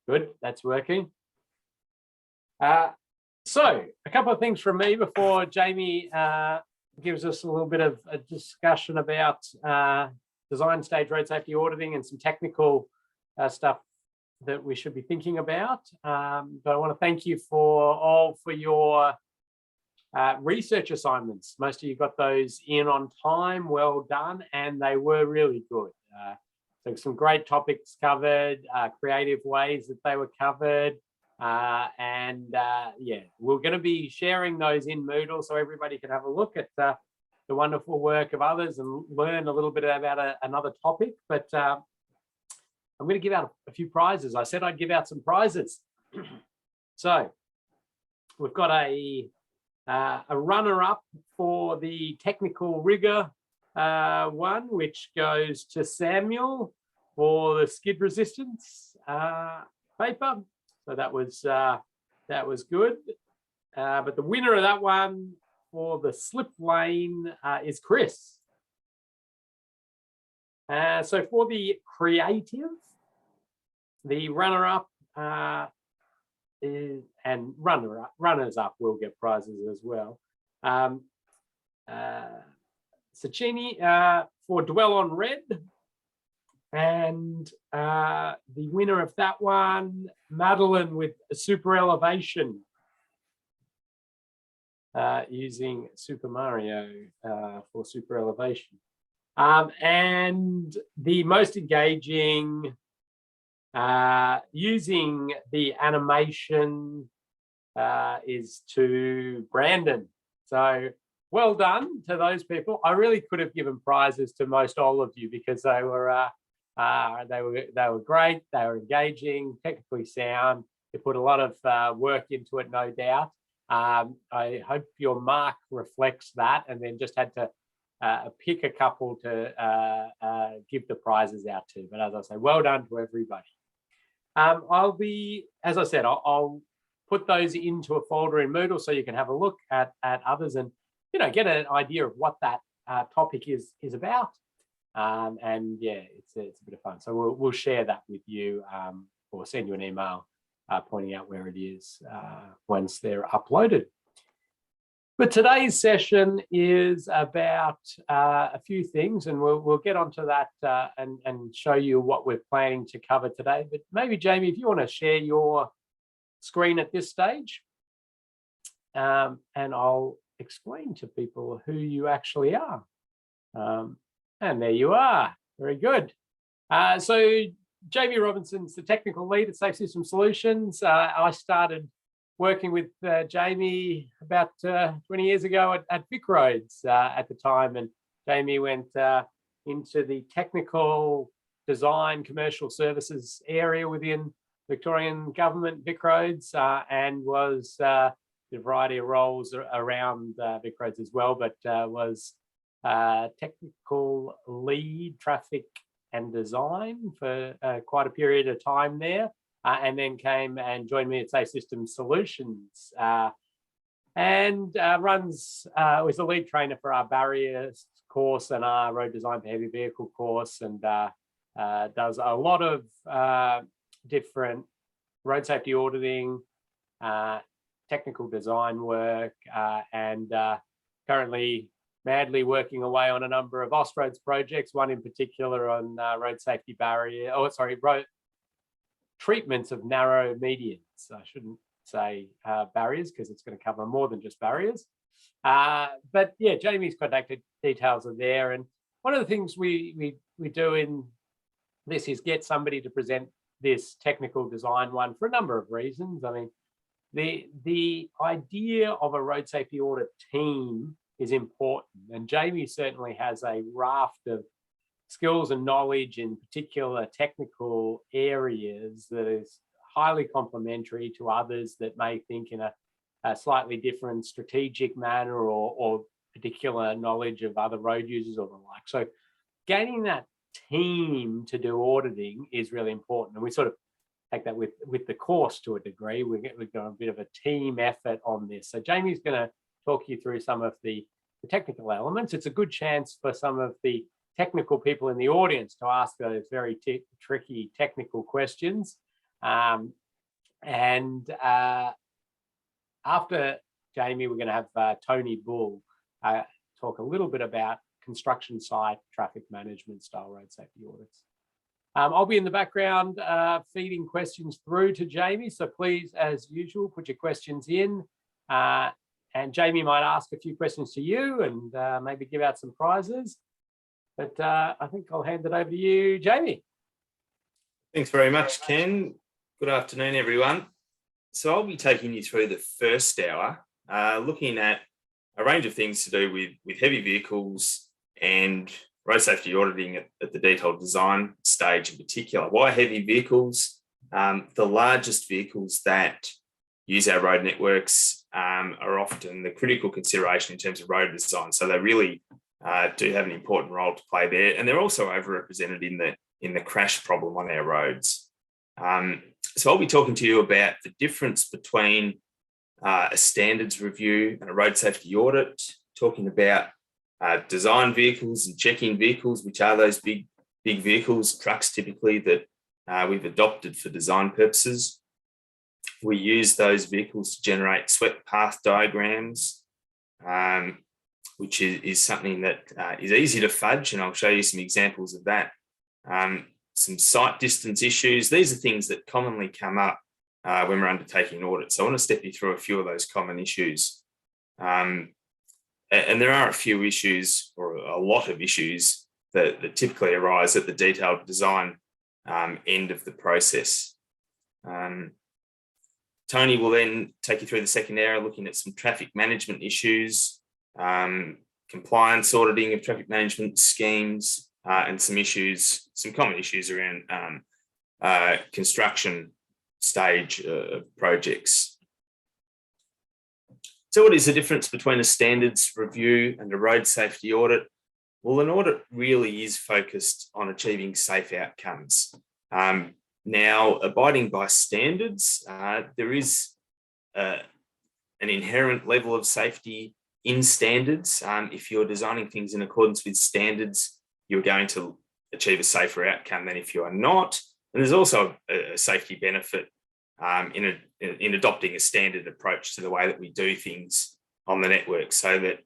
Good, that's working. So a couple of things from me before Jamie gives us a little bit of a discussion about design stage road safety auditing and some technical stuff that we should be thinking about. But I want to thank you for your research assignments. Most of you got those in on time, well done, and they were really good. So some great topics covered, creative ways that they were covered. Yeah, we're going to be sharing those in Moodle so everybody can have a look at the wonderful work of others and learn a little bit about another topic. But I'm going to give out a few prizes. I said I'd give out some prizes. So we've got a runner-up for the technical rigor one, which goes to Samuel for the skid resistance paper. So that was good. But the winner of that one for the slip lane is Chris. So for the creative, the runner-up and runners-up will get prizes as well. Sachini for Dwell on Red. And the winner of that one, Madeline with Super Elevation, using Super Mario for Super Elevation. And the most engaging, using the animation, is to Brandon. So well done to those people. I really could have given prizes to most all of you because they were great. They were engaging, technically sound. They put a lot of work into it, no doubt. I hope your mark reflects that, and then just had to pick a couple to give the prizes out to. But as I say, well done to everybody. I'll put those into a folder in Moodle so you can have a look at others and get an idea of what that topic is about. And yeah, it's a bit of fun. So we'll share that with you, or send you an email pointing out where it is once they're uploaded. But today's session is about a few things, and we'll get onto that and show you what we're planning to cover today. But maybe, Jamie, if you want to share your screen at this stage, and I'll explain to people who you actually are. And there you are. Very good. So Jamie Robinson's the technical lead at Safe System Solutions. I started working with Jamie about 20 years ago at Vic Roads at the time. And Jamie went into the technical design commercial services area within Victorian government Vic Roads, and was a variety of roles around Vic Roads as well, but was technical lead traffic and design for quite a period of time there, and then came and joined me at Safe System Solutions, and was the lead trainer for our barriers course and our road design for heavy vehicle course, and does a lot of different road safety auditing, technical design work, and currently madly working away on a number of Austroads projects, one in particular on road safety road treatments of narrow medians. I shouldn't say barriers because it's going to cover more than just barriers. But yeah, Jamie's contact details are there. And one of the things we do in this is get somebody to present this technical design one for a number of reasons. I mean, the idea of a road safety audit team is important, and Jamie certainly has a raft of skills and knowledge in particular technical areas that is highly complementary to others that may think in a slightly different strategic manner, or particular knowledge of other road users or the like. So gaining that team to do auditing is really important, and we sort of take that with the course to a degree. We've got a bit of a team effort on this. So Jamie's going to talk you through some of the technical elements. It's a good chance for some of the technical people in the audience to ask those very tricky technical questions. And after Jamie, we're going to have Tony Bull talk a little bit about construction site traffic management style road safety audits. I'll be in the background feeding questions through to Jamie. So please, as usual, put your questions in. And Jamie might ask a few questions to you and maybe give out some prizes. But I think I'll hand it over to you, Jamie. Thanks very much, Ken. Good afternoon, everyone. So I'll be taking you through the first hour, looking at a range of things to do with heavy vehicles and road safety auditing at the detailed design stage in particular. Why heavy vehicles? The largest vehicles that use our road networks are often the critical consideration in terms of road design. So they really do have an important role to play there. And they're also overrepresented in the crash problem on our roads. So I'll be talking to you about the difference between a standards review and a road safety audit, talking about design vehicles and checking vehicles, which are those big vehicles, trucks typically, that we've adopted for design purposes. We use those vehicles to generate swept path diagrams, which is something that is easy to fudge, and I'll show you some examples of that. Some site distance issues. These are things that commonly come up when we're undertaking audits. So I want to step you through a few of those common issues. And there are a few issues, or a lot of issues, that typically arise at the detailed design end of the process. Tony will then take you through the second hour, looking at some traffic management issues, compliance auditing of traffic management schemes, and some common issues around construction stage of projects. So what is the difference between a standards review and a road safety audit? Well, an audit really is focused on achieving safe outcomes. Now, abiding by standards, there is an inherent level of safety in standards. If you're designing things in accordance with standards, you're going to achieve a safer outcome than if you are not. And there's also a safety benefit in adopting a standard approach to the way that we do things on the network, so that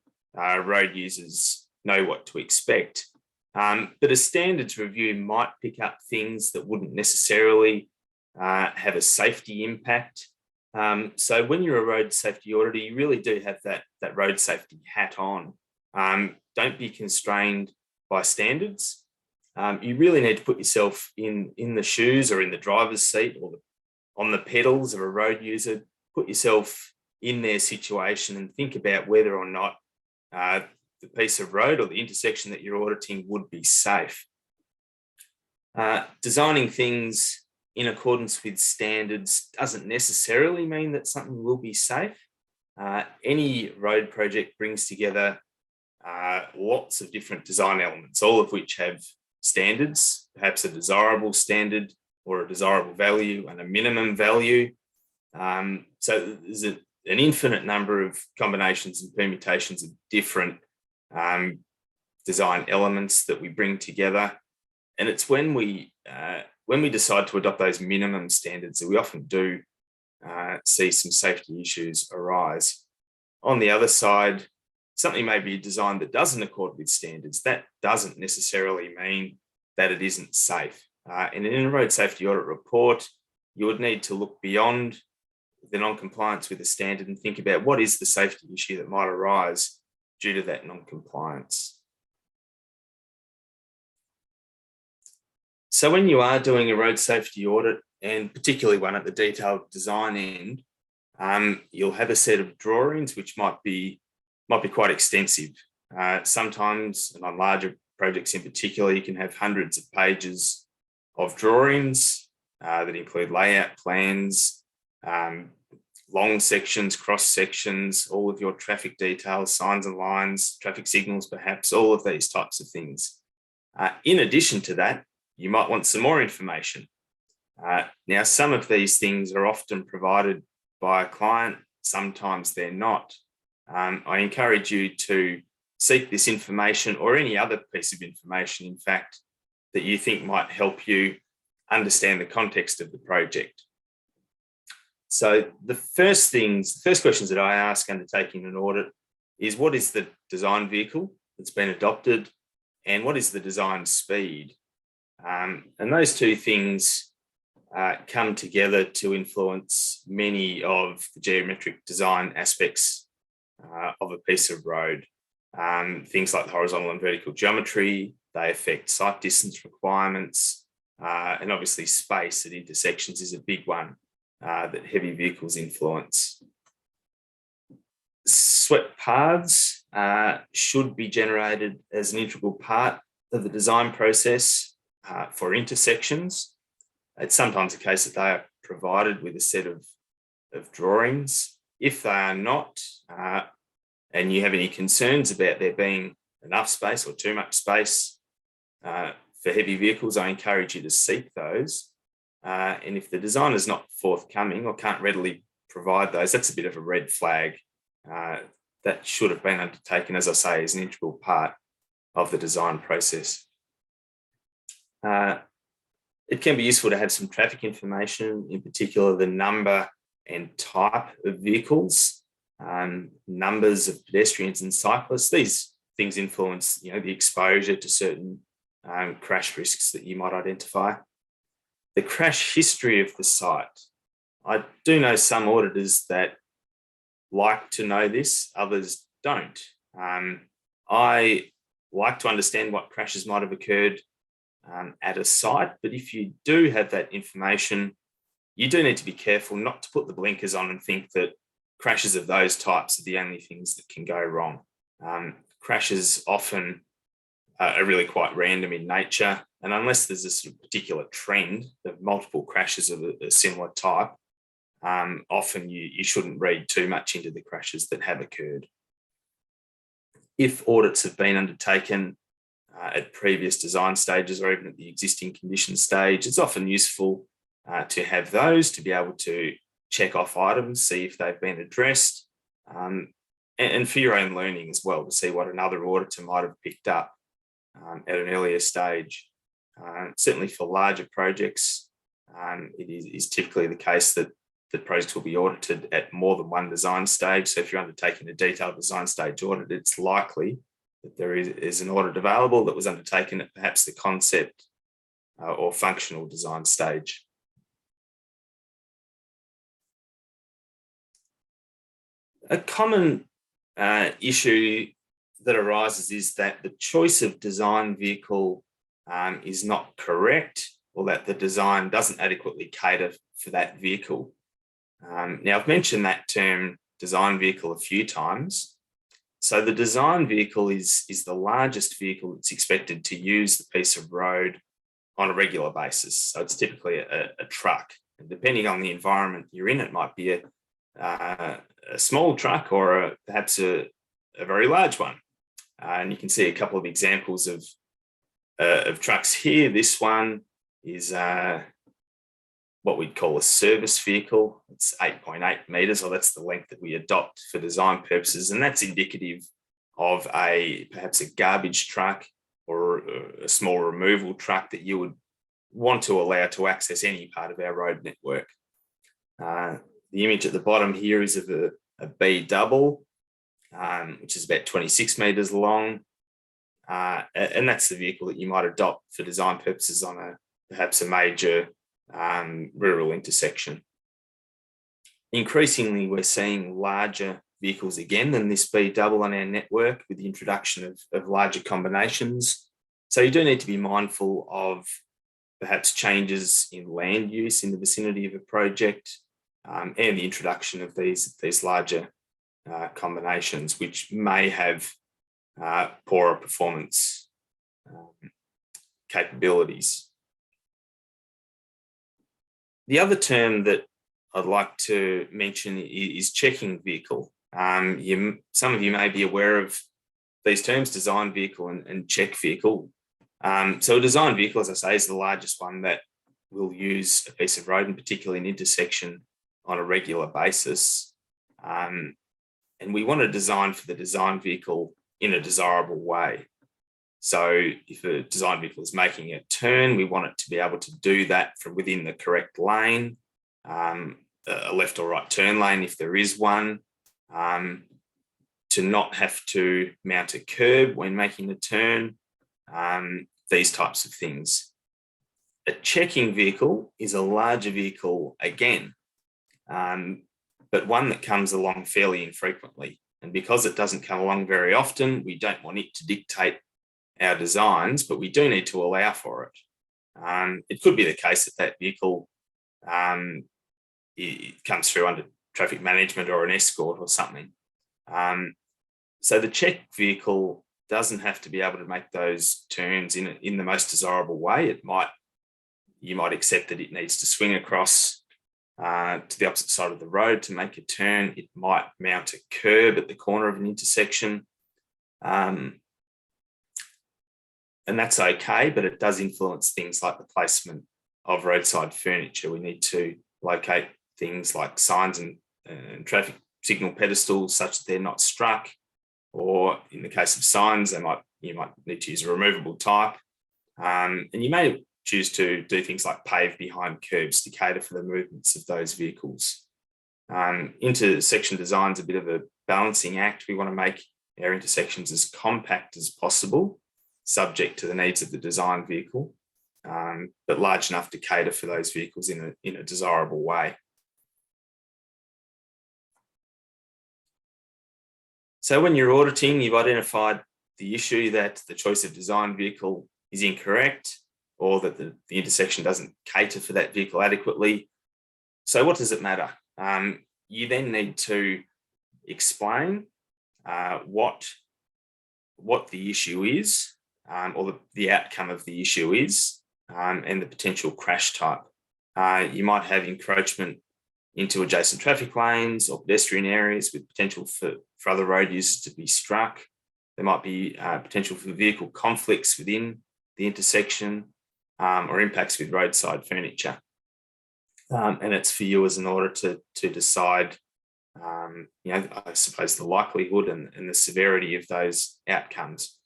road users know what to expect. But a standards review might pick up things that wouldn't necessarily have a safety impact. So when you're a road safety auditor, you really do have that road safety hat on. Don't be constrained by standards. You really need to put yourself in the shoes or in the driver's seat or on the pedals of a road user. Put yourself in their situation and think about whether or not the piece of road or the intersection that you're auditing would be safe. Designing things in accordance with standards doesn't necessarily mean that something will be safe. Any road project brings together lots of different design elements, all of which have standards, perhaps a desirable standard or a desirable value and a minimum value. So there's an infinite number of combinations and permutations of different design elements that we bring together. And it's when we decide to adopt those minimum standards that we often do see some safety issues arise. On the other side, something may be designed that doesn't accord with standards. That doesn't necessarily mean that it isn't safe. And in a road safety audit report, you would need to look beyond the non-compliance with the standard and think about what is the safety issue that might arise due to that non-compliance. So when you are doing a road safety audit, and particularly one at the detailed design end, you'll have a set of drawings which might be quite extensive. Sometimes, and on larger projects in particular, you can have hundreds of pages of drawings that include layout plans, long sections, cross sections, all of your traffic details, signs and lines, traffic signals, perhaps, all of these types of things. In addition to that, you might want some more information. Now, some of these things are often provided by a client, sometimes they're not. I encourage you to seek this information or any other piece of information, in fact, that you think might help you understand the context of the project. So the first questions that I ask undertaking an audit is, what is the design vehicle that's been adopted, and what is the design speed? And those two things come together to influence many of the geometric design aspects of a piece of road. Things like the horizontal and vertical geometry, they affect site distance requirements, and obviously space at intersections is a big one that heavy vehicles influence. Swept paths should be generated as an integral part of the design process for intersections. It's sometimes the case that they are provided with a set of drawings. If they are not, and you have any concerns about there being enough space or too much space for heavy vehicles, I encourage you to seek those. And if the design is not forthcoming or can't readily provide those, that's a bit of a red flag. That should have been undertaken, as I say, as an integral part of the design process. It can be useful to have some traffic information, in particular the number and type of vehicles, numbers of pedestrians and cyclists. These things influence, the exposure to certain crash risks that you might identify. The crash history of the site. I do know some auditors that like to know this, others don't. I like to understand what crashes might have occurred at a site, but if you do have that information, you do need to be careful not to put the blinkers on and think that crashes of those types are the only things that can go wrong. Crashes often are really quite random in nature, and unless there's a sort of particular trend of multiple crashes of a similar type, often you shouldn't read too much into the crashes that have occurred. If audits have been undertaken at previous design stages or even at the existing condition stage, it's often useful to have those to be able to check off items, see if they've been addressed, and for your own learning as well, to see what another auditor might have picked up at an earlier stage. Certainly for larger projects, it is typically the case that the projects will be audited at more than one design stage. So if you're undertaking a detailed design stage audit, it's likely that there is an audit available that was undertaken at perhaps the concept or functional design stage. A common issue that arises is that the choice of design vehicle is not correct, or that the design doesn't adequately cater for that vehicle. Now, I've mentioned that term design vehicle a few times. So the design vehicle is the largest vehicle that's expected to use the piece of road on a regular basis. So it's typically a truck. And depending on the environment you're in, it might be a small truck or perhaps a very large one. And you can see a couple of examples of trucks here. This one is what we'd call a service vehicle. It's 8.8 metres, or that's the length that we adopt for design purposes. And that's indicative of perhaps a garbage truck or a small removal truck that you would want to allow to access any part of our road network. The image at the bottom here is of a B double, which is about 26 metres long. And that's the vehicle that you might adopt for design purposes on perhaps a major rural intersection. Increasingly, we're seeing larger vehicles again than this B double on our network with the introduction of larger combinations. So you do need to be mindful of perhaps changes in land use in the vicinity of a project, and the introduction of these larger combinations, which may have poorer performance capabilities. The other term that I'd like to mention is checking vehicle. Some of you may be aware of these terms, design vehicle and check vehicle. So a design vehicle, as I say, is the largest one that will use a piece of road, and particularly an intersection, on a regular basis. And we want to design for the design vehicle in a desirable way. So if a design vehicle is making a turn, we want it to be able to do that from within the correct lane. a left or right turn lane if there is one, to not have to mount a curb when making a turn, these types of things. A checking vehicle is a larger vehicle again, but one that comes along fairly infrequently. And because it doesn't come along very often, we don't want it to dictate our designs, but we do need to allow for it. It could be the case that that vehicle it comes through under traffic management or an escort or something. So the check vehicle doesn't have to be able to make those turns in the most desirable way. You might accept that it needs to swing across to the opposite side of the road to make a turn. It might mount a curb at the corner of an intersection. And that's okay, but it does influence things like the placement of roadside furniture. We need to locate things like signs and traffic signal pedestals such that they're not struck, or in the case of signs, you might need to use a removable type. And you may choose to do things like pave behind curbs to cater for the movements of those vehicles. Intersection design is a bit of a balancing act. We want to make our intersections as compact as possible, subject to the needs of the design vehicle, but large enough to cater for those vehicles in a desirable way. So when you're auditing, you've identified the issue that the choice of design vehicle is incorrect, or that the intersection doesn't cater for that vehicle adequately. So what does it matter? You then need to explain what the issue is, or the outcome of the issue is, and the potential crash type. You might have encroachment into adjacent traffic lanes or pedestrian areas with potential for other road users to be struck. There might be potential for vehicle conflicts within the intersection, or impacts with roadside furniture. And it's for you as an auditor to decide, I suppose, the likelihood and the severity of those outcomes.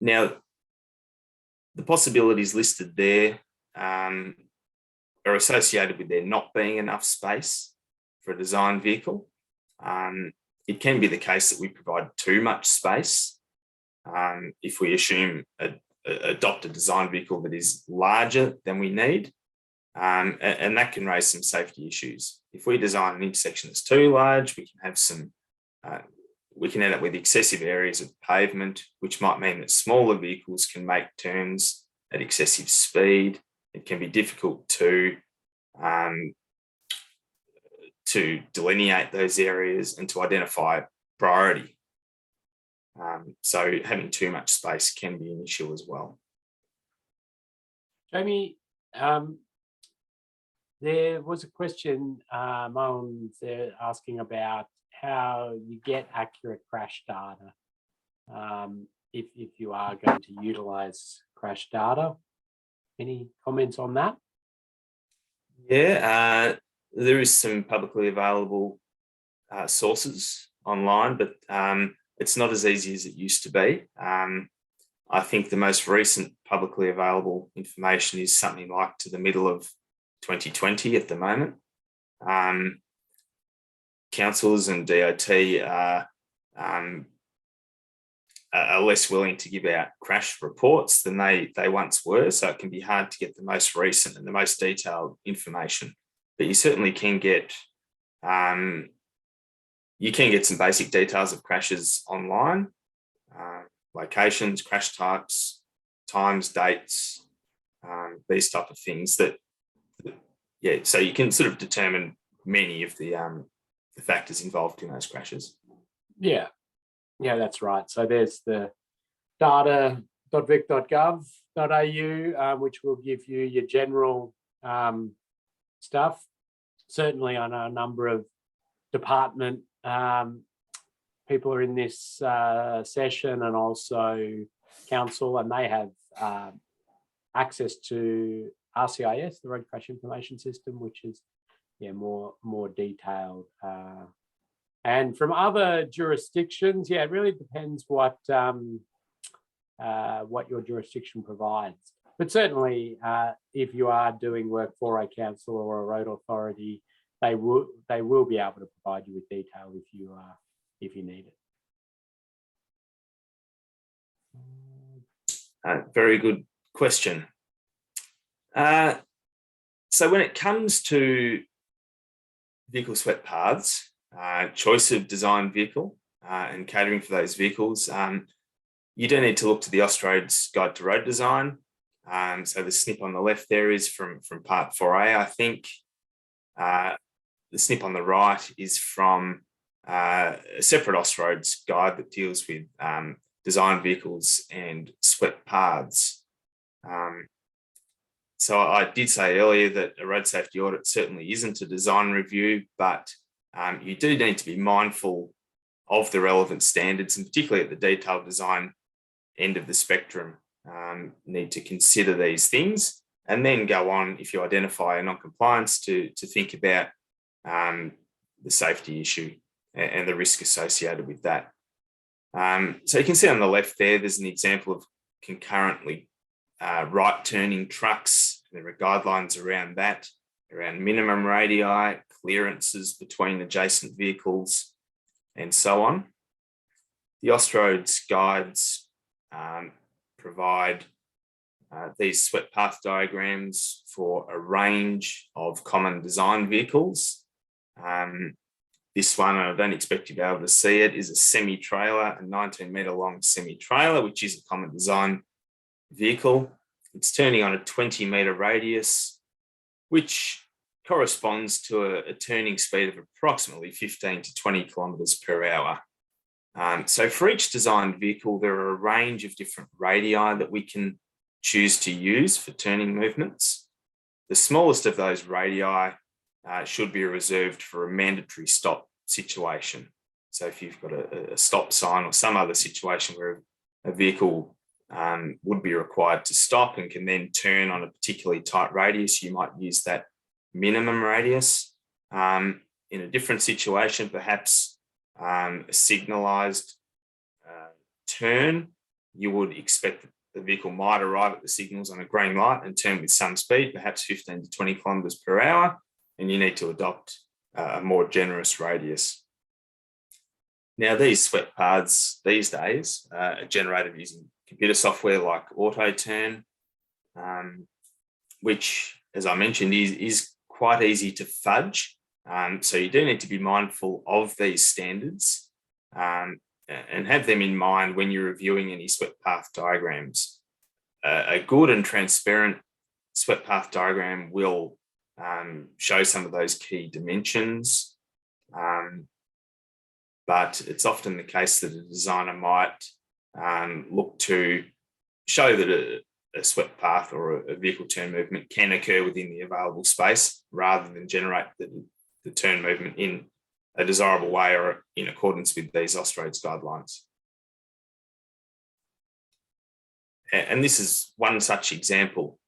Now, the possibilities listed there are associated with there not being enough space for a design vehicle. It can be the case that we provide too much space. If we adopt a design vehicle that is larger than we need, and that can raise some safety issues. If we design an intersection that's too large, we can have we can end up with excessive areas of pavement, which might mean that smaller vehicles can make turns at excessive speed. It can be difficult to delineate those areas and to identify priority. So having too much space can be an issue as well. Jamie, there was a question, Mohan's there asking about how you get accurate crash data if you are going to utilize crash data. Any comments on that? Yeah, there is some publicly available sources online, but it's not as easy as it used to be. I think the most recent publicly available information is something like to the middle of 2020 at the moment. Councils and DOT are less willing to give out crash reports than they once were, so it can be hard to get the most recent and the most detailed information. But you certainly can get some basic details of crashes online, locations, crash types, times, dates, these type of things so you can sort of determine many of the factors involved in those crashes. Yeah, that's right. So there's the data.vic.gov.au, which will give you your general stuff. Certainly, I know a number of department people are in this session, and also council, and they have access to RCIS, the Road Crash Information System, which is more detailed. And from other jurisdictions, it really depends what your jurisdiction provides. But certainly, if you are doing work for a council or a road authority, they will be able to provide you with detail if you need it. Very good question. So when it comes to vehicle swept paths, choice of design vehicle and catering for those vehicles, you do need to look to the Austroads Guide to Road Design. So the snip on the left there is from part 4A, I think. The snip on the right is from a separate Austroads guide that deals with design vehicles and swept paths. So I did say earlier that a road safety audit certainly isn't a design review, but you do need to be mindful of the relevant standards, and particularly at the detailed design end of the spectrum, need to consider these things, and then go on, if you identify a non-compliance, to think about the safety issue and the risk associated with that. So you can see on the left there's an example of concurrently right turning trucks. There are guidelines around that, around minimum radii, clearances between adjacent vehicles, and so on. The Austroads guides provide these swept path diagrams for a range of common design vehicles. This one, I don't expect you to be able to see it, is a semi-trailer, a 19-metre long semi-trailer, which is a common design vehicle. It's turning on a 20-metre radius, which corresponds to a turning speed of approximately 15 to 20 kilometres per hour. So for each designed vehicle, there are a range of different radii that we can choose to use for turning movements. The smallest of those radii should be reserved for a mandatory stop situation. So if you've got a stop sign or some other situation where a vehicle would be required to stop and can then turn on a particularly tight radius, you might use that minimum radius. In a different situation, perhaps a signalised turn, you would expect that the vehicle might arrive at the signals on a green light and turn with some speed, perhaps 15 to 20 kilometres per hour, and you need to adopt a more generous radius. Now, these swept paths these days are generated using computer software like AutoTurn, which, as I mentioned, is quite easy to fudge. So you do need to be mindful of these standards and have them in mind when you're reviewing any swept path diagrams. A good and transparent swept path diagram will show some of those key dimensions, but it's often the case that a designer might look to show that a swept path or a vehicle turn movement can occur within the available space, rather than generate the turn movement in a desirable way or in accordance with these Austroads guidelines. And this is one such example.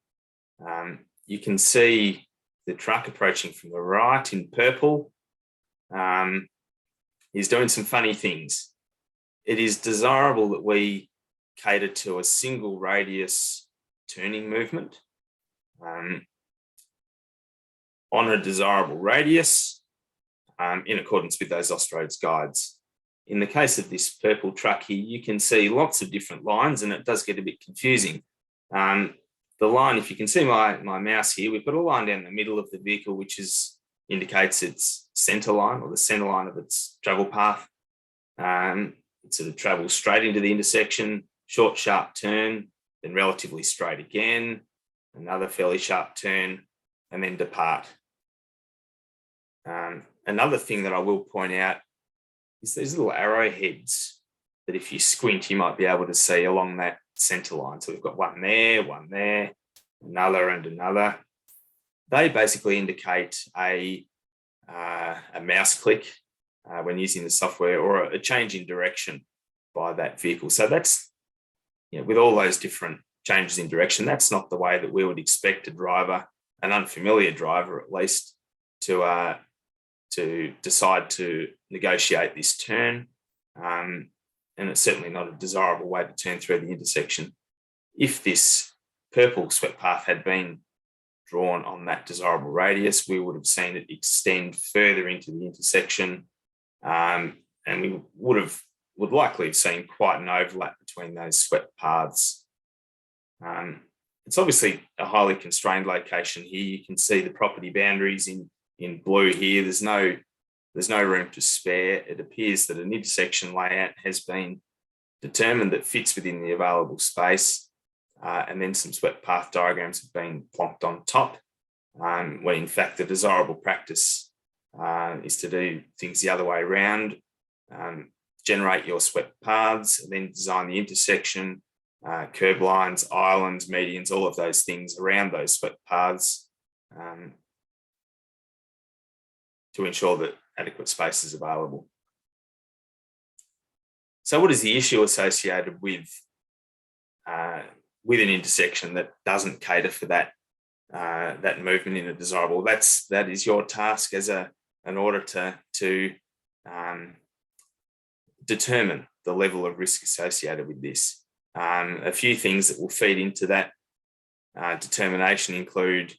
You can see the truck approaching from the right in purple. He's doing some funny things. It is desirable that we cater to a single radius turning movement on a desirable radius in accordance with those Austroads guides. In the case of this purple truck here, you can see lots of different lines, and it does get a bit confusing. The line, if you can see my mouse here, we've got a line down the middle of the vehicle, which indicates its centre line, or the centre line of its travel path. It sort of travels straight into the intersection, short, sharp turn, then relatively straight again, another fairly sharp turn, and then depart. Another thing that I will point out is these little arrowheads that if you squint, you might be able to see along that centre line. So we've got one there, another and another. They basically indicate a mouse click when using the software, or a change in direction by that vehicle. So that's, with all those different changes in direction, that's not the way that we would expect a driver, an unfamiliar driver at least, to decide to negotiate this turn. And it's certainly not a desirable way to turn through the intersection. If this purple swept path had been drawn on that desirable radius, we would have seen it extend further into the intersection, and we would likely have seen quite an overlap between those swept paths. It's obviously a highly constrained location here. You can see the property boundaries in blue here. There's no room to spare. It appears that an intersection layout has been determined that fits within the available space, and then some swept path diagrams have been plonked on top, when in fact the desirable practice is to do things the other way around. Generate your swept paths and then design the intersection, curb lines, islands, medians, all of those things around those swept paths, to ensure that adequate space is available. So what is the issue associated with an intersection that doesn't cater for that movement in a desirable? That is your task as an auditor to determine the level of risk associated with this. A few things that will feed into that determination include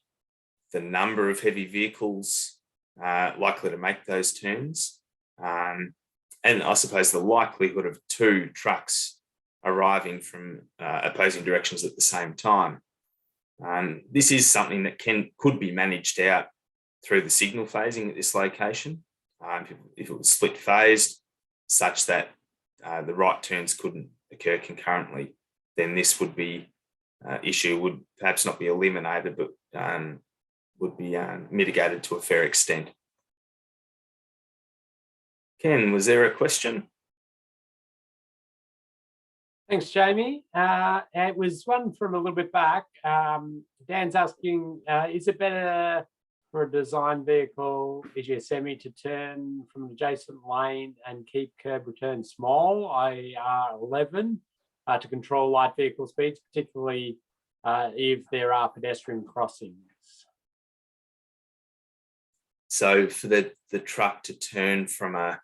the number of heavy vehicles likely to make those turns, and I suppose the likelihood of two trucks arriving from opposing directions at the same time. This is something that could be managed out through the signal phasing at this location. If it was split phased such that the right turns couldn't occur concurrently, then this would be issue would perhaps not be eliminated, but would be mitigated to a fair extent. Ken, was there a question? Thanks, Jamie. It was one from a little bit back. Dan's asking, is it better for a design vehicle, e.g. a semi, to turn from an adjacent lane and keep curb return small, i.e. R11, to control light vehicle speeds, particularly if there are pedestrian crossings? So for the truck to turn from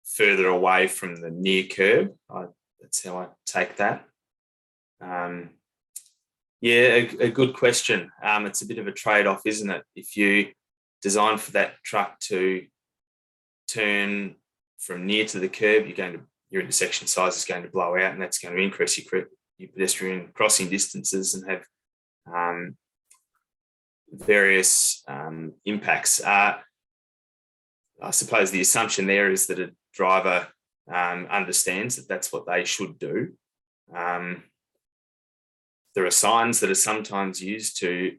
further away from the near curb, that's how I take that. Yeah, a good question. It's a bit of a trade-off, isn't it? If you design for that truck to turn from near to the curb, your intersection size is going to blow out, and that's going to increase your pedestrian crossing distances and have various impacts. I suppose the assumption there is that a driver understands that that's what they should do. There are signs that are sometimes used to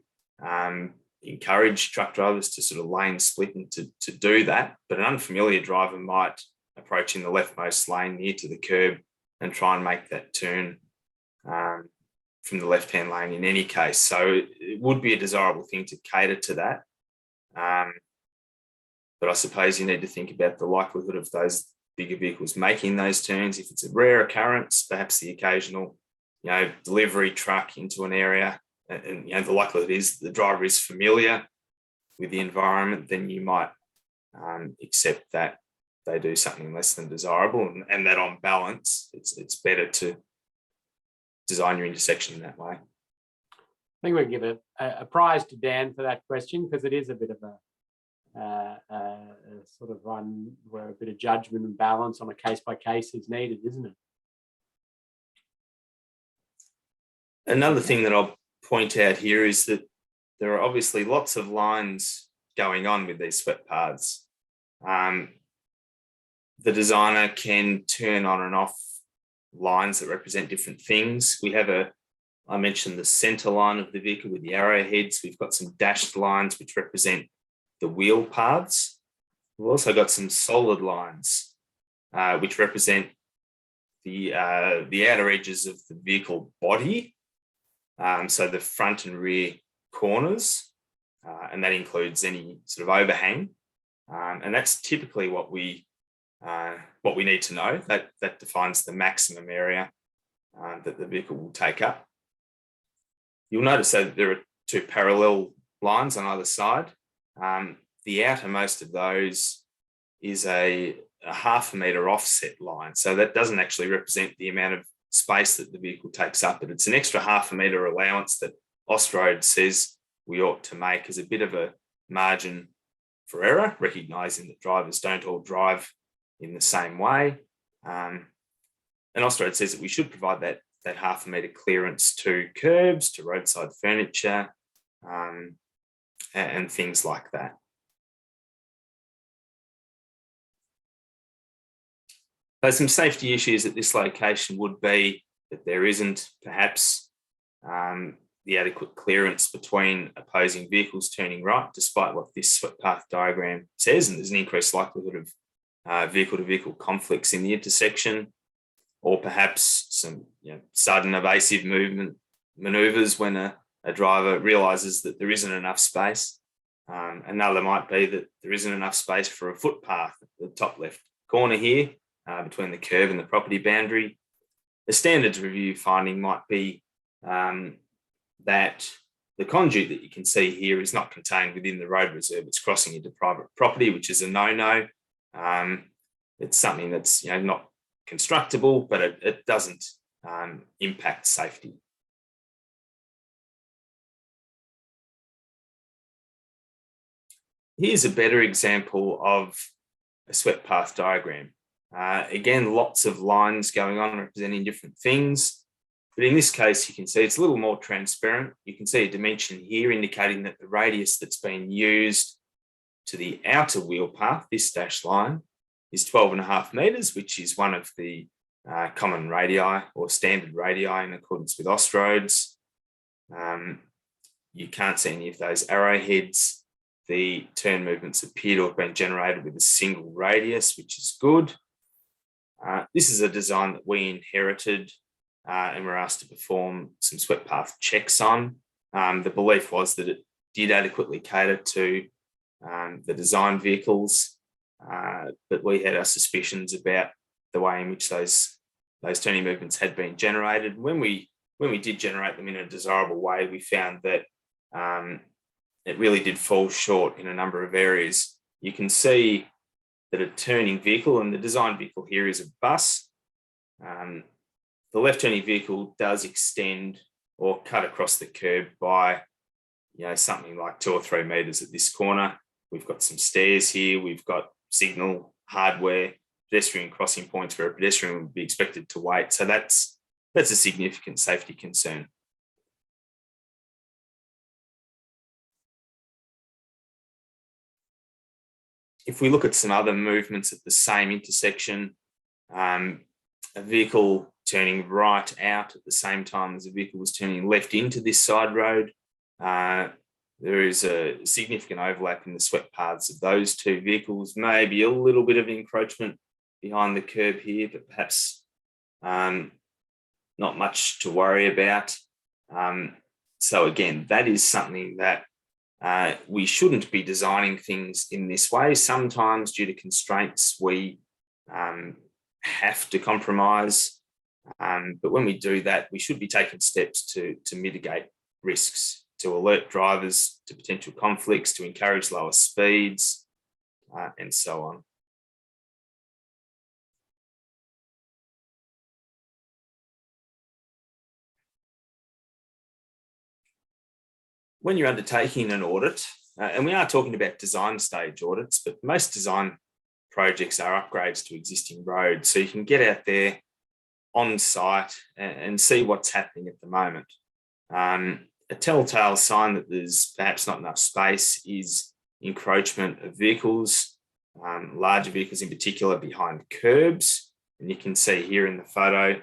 encourage truck drivers to sort of lane split and to do that, but an unfamiliar driver might approach in the leftmost lane near to the curb and try and make that turn from the left-hand lane in any case. So it would be a desirable thing to cater to that. But I suppose you need to think about the likelihood of those bigger vehicles making those turns. If it's a rare occurrence, perhaps the occasional, delivery truck into an area, and the likelihood is the driver is familiar with the environment, then you might accept that they do something less than desirable, and that on balance, it's better to design your intersection in that way. I think we can give a prize to Dan for that question, because it is a bit of a sort of one where a bit of judgment and balance on a case-by-case is needed, isn't it? Another thing that I'll point out here is that there are obviously lots of lines going on with these swept paths. The designer can turn on and off lines that represent different things. I mentioned the centre line of the vehicle with the arrowheads. We've got some dashed lines which represent the wheel paths. We've also got some solid lines which represent the outer edges of the vehicle body. So the front and rear corners, and that includes any sort of overhang. And that's typically what we need to know. That defines the maximum area that the vehicle will take up. You'll notice that there are two parallel lines on either side. The outermost of those is a half a metre offset line. So that doesn't actually represent the amount of space that the vehicle takes up, but it's an extra half a metre allowance that Austroad says we ought to make as a bit of a margin for error, recognising that drivers don't all drive in the same way. And Austroad says that we should provide that half a metre clearance to curbs, to roadside furniture, and things like that. So some safety issues at this location would be that there isn't perhaps the adequate clearance between opposing vehicles turning right, despite what this swept path diagram says, and there's an increased likelihood of vehicle-to-vehicle conflicts in the intersection, or perhaps some sudden evasive movement manoeuvres when a driver realises that there isn't enough space. Another might be that there isn't enough space for a footpath at the top left corner here, between the curb and the property boundary. The standards review finding might be that the conduit that you can see here is not contained within the road reserve. It's crossing into private property, which is a no-no. It's something that's not constructible, but it doesn't impact safety. Here's a better example of a swept path diagram. Again, lots of lines going on representing different things. But in this case, you can see it's a little more transparent. You can see a dimension here indicating that the radius that's been used to the outer wheel path, this dashed line, is 12.5 metres, which is one of the common radii or standard radii in accordance with Austroads. You can't see any of those arrowheads. The turn movements appear to have been generated with a single radius, which is good. This is a design that we inherited and were asked to perform some swept path checks on. The belief was that it did adequately cater to the design vehicles, but we had our suspicions about the way in which those turning movements had been generated. When we did generate them in a desirable way, we found that it really did fall short in a number of areas. You can see that a turning vehicle, and the design vehicle here is a bus, the left turning vehicle does extend or cut across the curb by something like 2 or 3 metres at this corner. We've got some stairs here, we've got signal, hardware, pedestrian crossing points where a pedestrian would be expected to wait. So that's a significant safety concern. If we look at some other movements at the same intersection, a vehicle turning right out at the same time as a vehicle was turning left into this side road, there is a significant overlap in the swept paths of those two vehicles, maybe a little bit of encroachment behind the curb here, but perhaps not much to worry about. So again, that is something that we shouldn't be designing things in this way. Sometimes due to constraints, we have to compromise. But when we do that, we should be taking steps to mitigate risks, to alert drivers to potential conflicts, to encourage lower speeds, and so on. When you're undertaking an audit, and we are talking about design stage audits, but most design projects are upgrades to existing roads. So you can get out there on site and see what's happening at the moment. A telltale sign that there's perhaps not enough space is encroachment of vehicles, larger vehicles in particular behind curbs. And you can see here in the photo,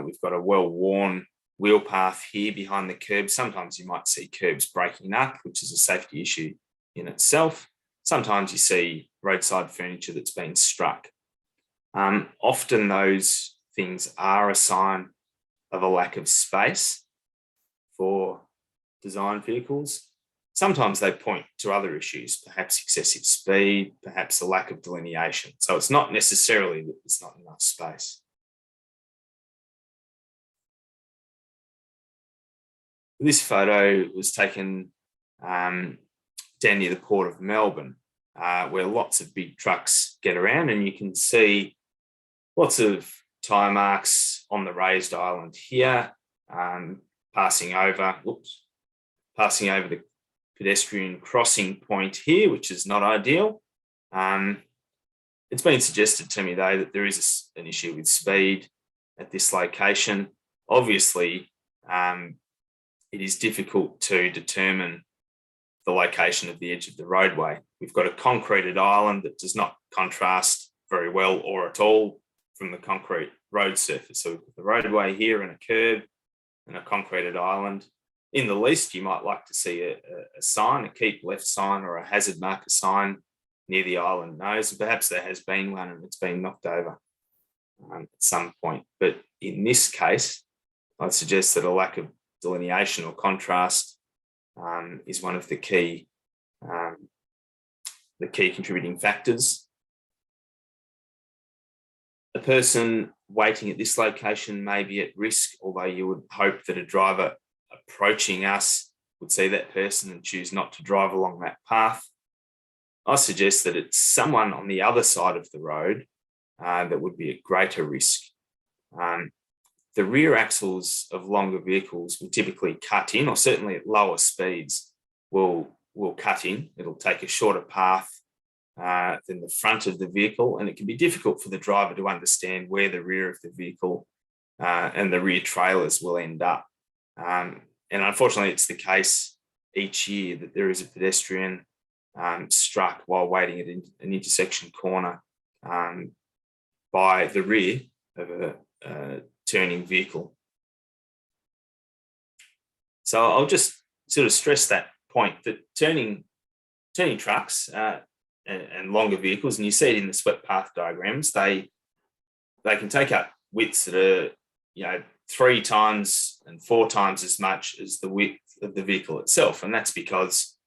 we've got a well-worn wheel path here behind the curb. Sometimes you might see curbs breaking up, which is a safety issue in itself. Sometimes you see roadside furniture that's been struck. Often those things are a sign of a lack of space for design vehicles. Sometimes they point to other issues, perhaps excessive speed, perhaps a lack of delineation. So it's not necessarily that there's not enough space. This photo was taken down near the Port of Melbourne, where lots of big trucks get around, and you can see lots of tyre marks on the raised island here, passing over the pedestrian crossing point here, which is not ideal. It's been suggested to me, though, that there is an issue with speed at this location. Obviously, it is difficult to determine the location of the edge of the roadway. We've got a concreted island that does not contrast very well or at all from the concrete road surface. So we've got the roadway here and a curb and a concreted island. In the least, you might like to see a sign, a keep left sign or a hazard marker sign near the island nose. And perhaps there has been one and it's been knocked over at some point. But in this case, I'd suggest that a lack of delineation or contrast is one of the key contributing factors. A person waiting at this location may be at risk, although you would hope that a driver approaching us would see that person and choose not to drive along that path. I suggest that it's someone on the other side of the road that would be at greater risk. The rear axles of longer vehicles will typically cut in, or certainly at lower speeds will cut in. It'll take a shorter path than the front of the vehicle, and it can be difficult for the driver to understand where the rear of the vehicle and the rear trailers will end up. And unfortunately, it's the case each year that there is a pedestrian struck while waiting at an intersection corner by the rear of a turning vehicle. So I'll just sort of stress that point, that turning trucks and longer vehicles, and you see it in the swept path diagrams, they can take up widths that are 3 times and 4 times as much as the width of the vehicle itself, and that's because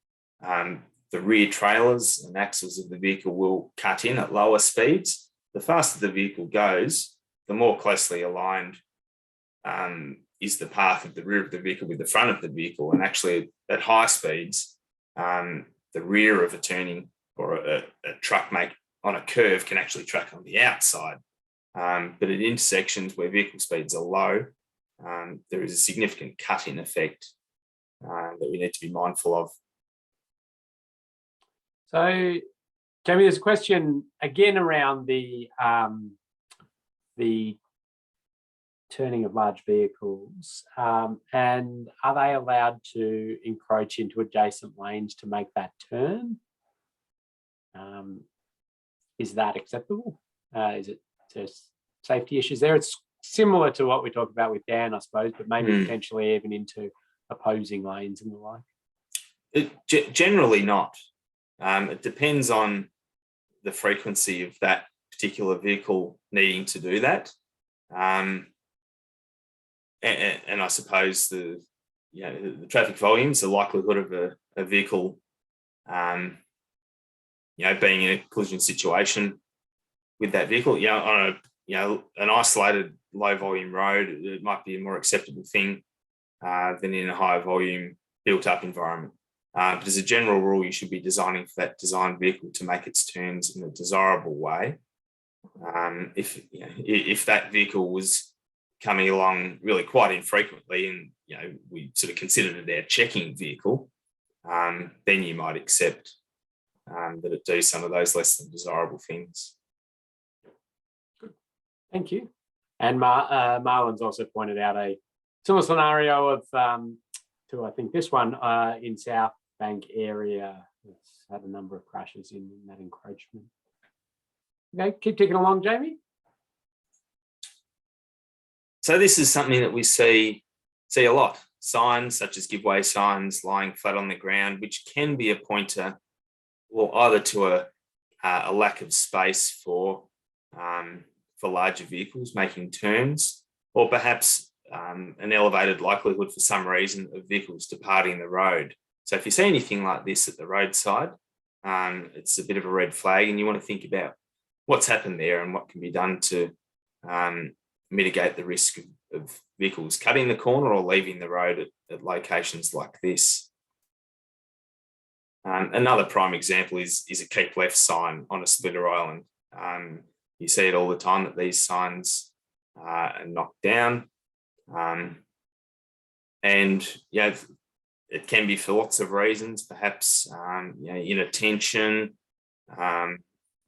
the rear trailers and axles of the vehicle will cut in at lower speeds. The faster the vehicle goes, the more closely aligned is the path of the rear of the vehicle with the front of the vehicle, and actually at high speeds, the rear of a turning or a truck on a curve can actually track on the outside. But at intersections where vehicle speeds are low, there is a significant cut-in effect that we need to be mindful of. So, Jamie, there's a question again around the turning of large vehicles, and are they allowed to encroach into adjacent lanes to make that turn? Is that acceptable? Is it just safety issues there? It's similar to what we talked about with Dan, I suppose, but maybe potentially even into opposing lanes and the like. Generally not. It depends on the frequency of that particular vehicle needing to do that. And I suppose the traffic volumes, the likelihood of a vehicle being in a collision situation with that vehicle, on an isolated low volume road, it might be a more acceptable thing than in a high volume built up environment. But as a general rule, you should be designing for that designed vehicle to make its turns in a desirable way. If that vehicle was coming along really quite infrequently, and we sort of considered it our checking vehicle, then you might accept that it do some of those less than desirable things. Good. Thank you. And Marlon's also pointed out a similar scenario of to I think this one in South Bank area. It's had a number of crashes in that encroachment. Okay, keep ticking along, Jamie. So this is something that we see a lot. Signs such as give way signs lying flat on the ground, which can be a pointer, or either to a lack of space for larger vehicles making turns, or perhaps an elevated likelihood for some reason of vehicles departing the road. So if you see anything like this at the roadside, it's a bit of a red flag, and you want to think about what's happened there and what can be done to mitigate the risk of vehicles cutting the corner or leaving the road at locations like this. Another prime example is a keep left sign on a splitter island. You see it all the time that these signs and knocked down. And it can be for lots of reasons, perhaps inattention,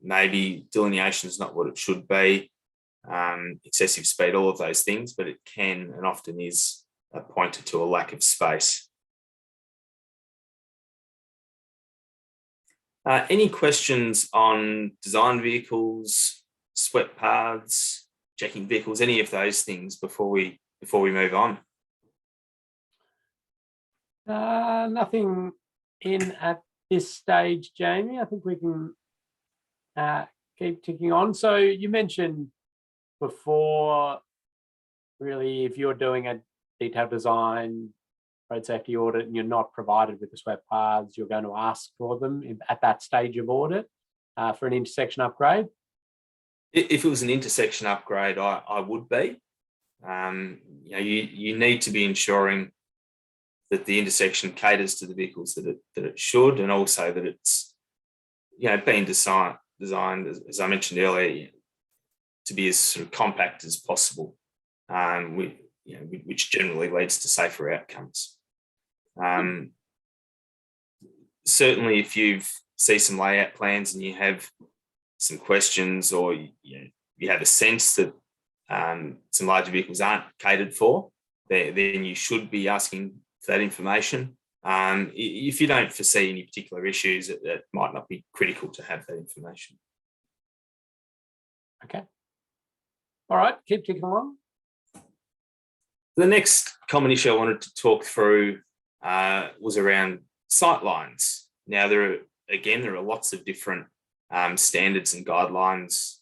maybe delineation is not what it should be, excessive speed, all of those things, but it can and often is pointed to a lack of space. Any questions on design vehicles, swept paths, checking vehicles, any of those things before we move on? Nothing in at this stage, Jamie. I think we can keep ticking on. So you mentioned before, really, if you're doing a detailed design road safety audit and you're not provided with the swept paths, you're going to ask for them at that stage of audit for an intersection upgrade? If it was an intersection upgrade, I would be. You need to be ensuring that the intersection caters to the vehicles that it should, and also that it's being designed, as I mentioned earlier, to be as sort of compact as possible, which generally leads to safer outcomes. Certainly, if you see some layout plans and you have some questions, or you have a sense that some larger vehicles aren't catered for, then you should be asking for that information. If you don't foresee any particular issues, it might not be critical to have that information. Okay. All right, keep ticking along. The next common issue I wanted to talk through was around sight lines. Now, there are lots of different standards and guidelines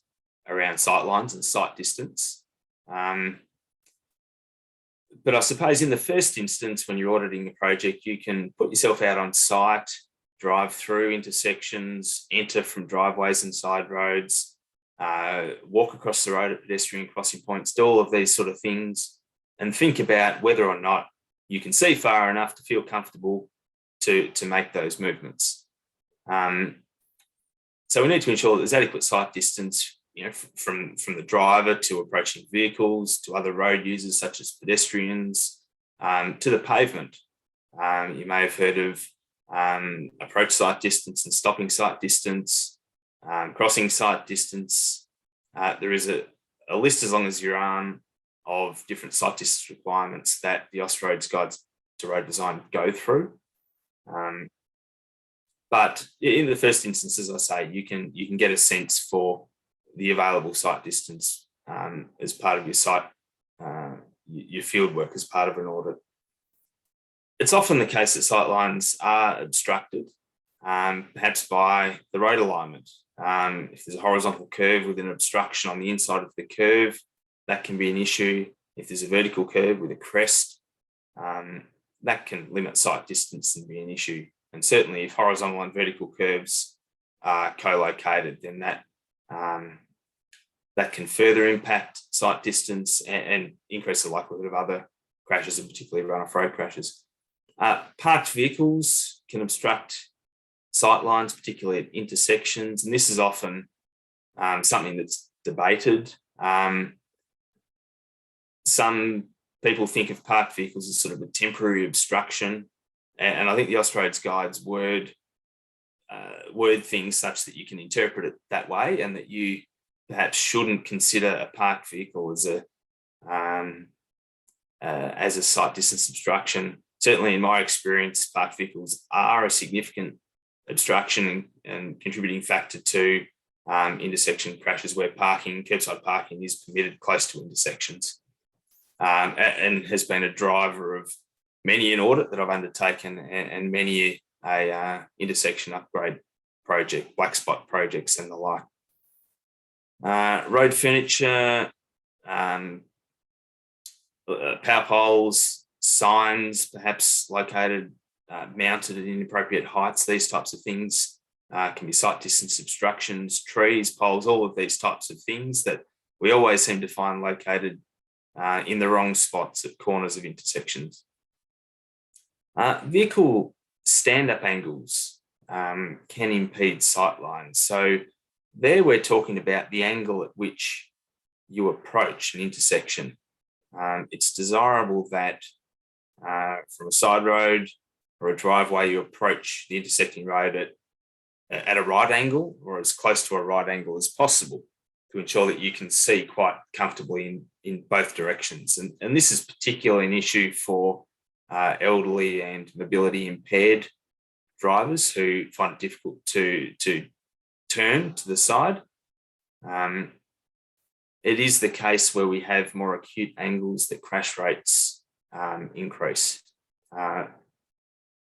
around sight lines and sight distance. But I suppose in the first instance, when you're auditing a project, you can put yourself out on site, drive through intersections, enter from driveways and side roads, walk across the road at pedestrian crossing points, do all of these sort of things, and think about whether or not you can see far enough to feel comfortable to make those movements. So we need to ensure that there's adequate sight distance, from the driver to approaching vehicles, to other road users such as pedestrians, to the pavement. You may have heard of approach sight distance and stopping sight distance, crossing sight distance. There is a list as long as your arm of different sight distance requirements that the Austroads Guides to Road Design go through. But in the first instance, as I say, you can get a sense for the available sight distance as part of your field work as part of an audit. It's often the case that sight lines are obstructed, perhaps by the road alignment. If there's a horizontal curve with an obstruction on the inside of the curve, that can be an issue. If there's a vertical curve with a crest, that can limit sight distance and be an issue. And certainly if horizontal and vertical curves are co-located, then that can further impact sight distance and increase the likelihood of other crashes, and particularly run-off road crashes. Parked vehicles can obstruct sight lines, particularly at intersections, and this is often something that's debated. Some people think of parked vehicles as sort of a temporary obstruction, and I think the Austroads Guides word things such that you can interpret it that way, and that you perhaps shouldn't consider a parked vehicle as a sight distance obstruction. Certainly, in my experience, parked vehicles are a significant obstruction and contributing factor to intersection crashes where curbside parking is permitted close to intersections, and has been a driver of many an audit that I've undertaken and many a intersection upgrade project, black spot projects and the like. Road furniture, power poles, signs perhaps located, mounted at inappropriate heights, these types of things can be sight distance obstructions, trees, poles, all of these types of things that we always seem to find located in the wrong spots at corners of intersections. Vehicle stand-up angles can impede sight lines. So there we're talking about the angle at which you approach an intersection. It's desirable that from a side road or a driveway, you approach the intersecting road at a right angle or as close to a right angle as possible to ensure that you can see quite comfortably in both directions. And this is particularly an issue for elderly and mobility impaired drivers who find it difficult to turn to the side. It is the case where we have more acute angles that crash rates increase.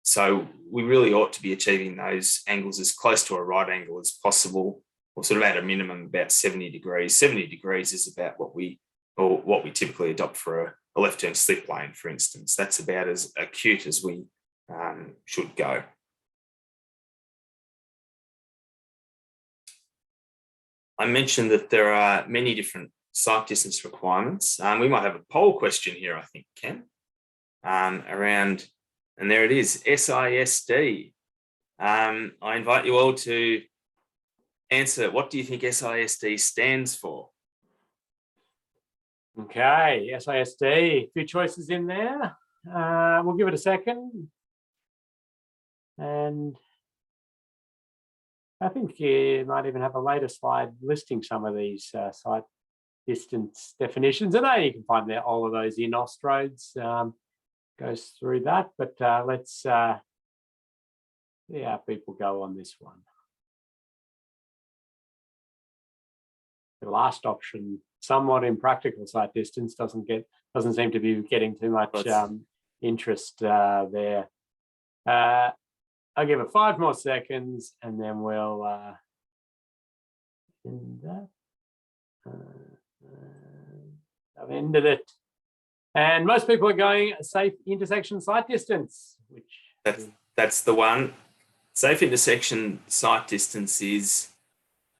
So we really ought to be achieving those angles as close to a right angle as possible, or sort of at a minimum about 70 degrees. 70 degrees is about what we typically adopt for a left turn slip lane, for instance. That's about as acute as we should go. I mentioned that there are many different sight distance requirements. We might have a poll question here, I think, Ken, around, and there it is, SISD. I invite you all to answer, what do you think SISD stands for? Okay, SISD, a few choices in there. We'll give it a second. And I think you might even have a later slide listing some of these sight distance definitions. And you can find all of those in Austroads, goes through that. But let's see how people go on this one. The last option, somewhat impractical sight distance, doesn't seem to be getting too much interest there. I'll give it 5 more seconds and then we'll end that. I've ended it. And most people are going safe intersection sight distance, which that's the one. Safe intersection sight distance is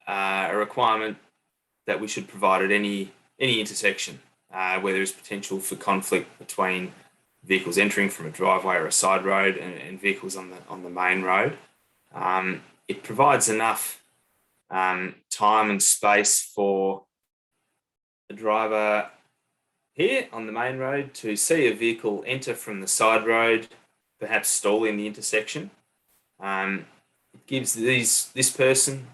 a requirement that we should provide at any intersection where there is potential for conflict between vehicles entering from a driveway or a side road and vehicles on the main road. It provides enough time and space for the driver here on the main road to see a vehicle enter from the side road, perhaps stall in the intersection. It gives this person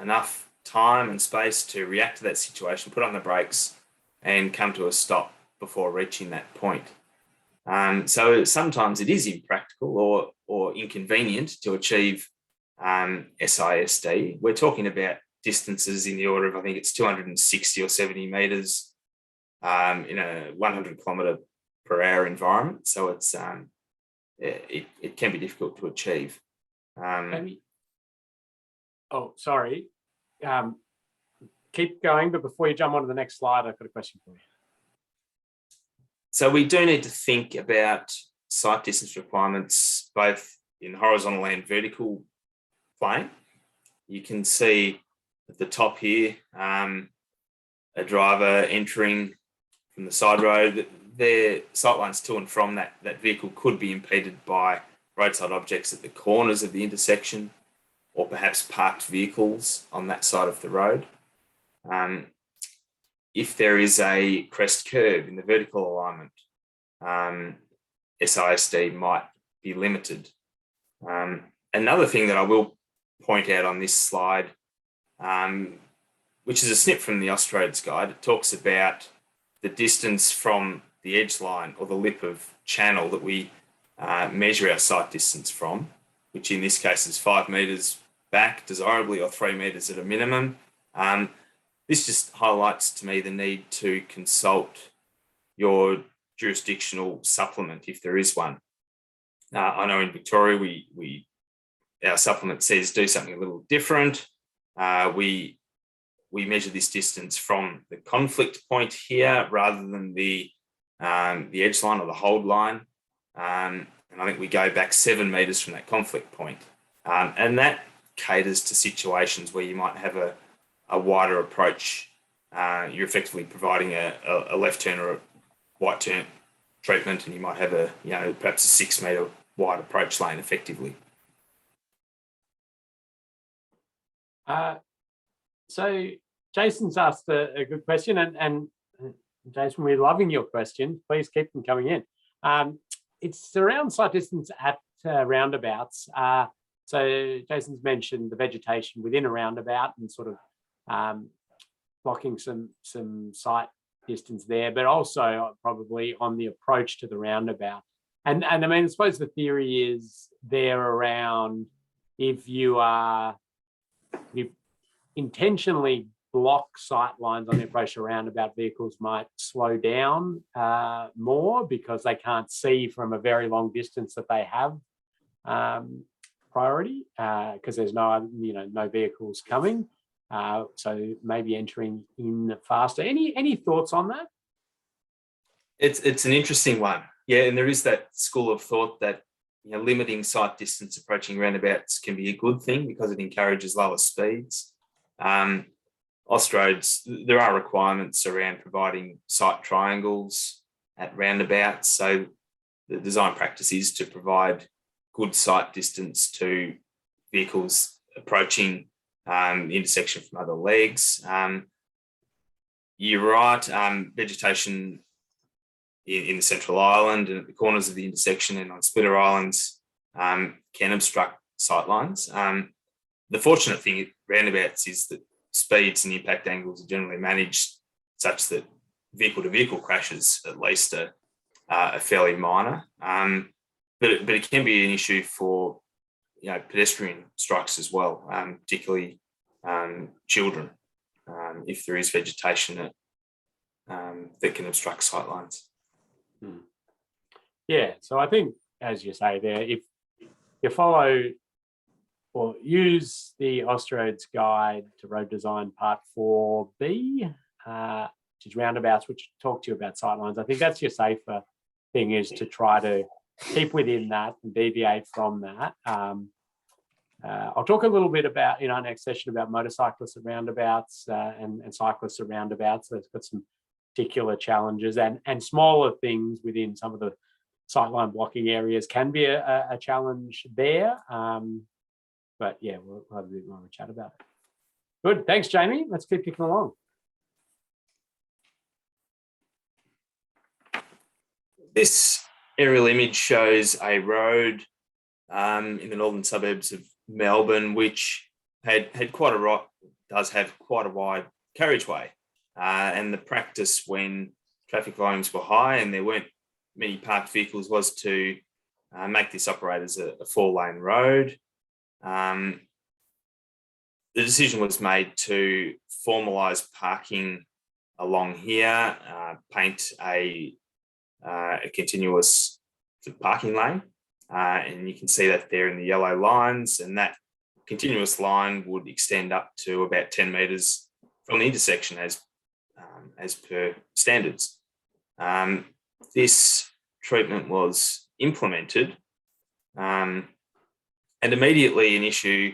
enough time and space to react to that situation, put on the brakes and come to a stop before reaching that point. So sometimes it is impractical or inconvenient to achieve SISD. We're talking about distances in the order of, I think it's 260 or 70 metres in a 100 kilometre per hour environment. So it's it can be difficult to achieve. Oh, sorry. Keep going, but before you jump on to the next slide, I've got a question for you. So we do need to think about sight distance requirements both in horizontal and vertical plane. You can see at the top here a driver entering from the side road. Their sight lines to and from that vehicle could be impeded by roadside objects at the corners of the intersection or perhaps parked vehicles on that side of the road. If there is a crest curve in the vertical alignment, SISD might be limited. Another thing that I will point out on this slide, which is a snip from the Austroads guide, it talks about the distance from the edge line or the lip of channel that we measure our sight distance from, which in this case is 5 metres back, desirably, or 3 metres at a minimum. This just highlights to me the need to consult your jurisdictional supplement if there is one. I know in Victoria our supplement says do something a little different. We measure this distance from the conflict point here rather than the edge line or the hold line, and I think we go back 7 metres from that conflict point, and that caters to situations where you might have a wider approach. You're effectively providing a left turn or a right turn treatment, and you might have perhaps a 6 metre wide approach lane effectively. So Jason's asked a good question, and Jason, we're loving your questions. Please keep them coming in. It's around sight distance at roundabouts. So Jason's mentioned the vegetation within a roundabout and sort of blocking some sight distance there, but also probably on the approach to the roundabout. And I mean, I suppose the theory is there around if you intentionally block sight lines on the approach to roundabout, vehicles might slow down more because they can't see from a very long distance that they have priority because there's no vehicles coming. So maybe entering in faster. Any thoughts on that? It's an interesting one. Yeah, and there is that school of thought that limiting sight distance approaching roundabouts can be a good thing because it encourages lower speeds. Austroads, there are requirements around providing sight triangles at roundabouts. So the design practice is to provide good sight distance to vehicles approaching the intersection from other legs. You're right, vegetation in the central island and at the corners of the intersection and on splitter islands can obstruct sight lines. The fortunate thing at roundabouts is that speeds and impact angles are generally managed such that vehicle-to-vehicle crashes at least are fairly minor. But it can be an issue for pedestrian strikes as well, particularly children, if there is vegetation that can obstruct sight lines. Yeah, so I think, as you say there, if you follow or use the Austroads Guide to Road Design Part 4B, which is roundabouts, which talk to you about sightlines, I think that's your safer thing, is to try to keep within that and deviate from that. I'll talk a little bit about in our next session about motorcyclists at roundabouts and cyclists at roundabouts. There's got some particular challenges and smaller things within some of the sightline blocking areas can be a challenge there. But yeah, we'll have a bit more of a chat about it. Good, thanks, Jamie. Let's keep kicking along. This aerial image shows a road in the northern suburbs of Melbourne, which does have quite a wide carriageway. And the practice when traffic volumes were high and there weren't many parked vehicles was to make this operate as a 4-lane road. The decision was made to formalise parking along here, paint a continuous parking lane, and you can see that there in the yellow lines, and that continuous line would extend up to about 10 metres from the intersection as per standards. This treatment was implemented, and immediately an issue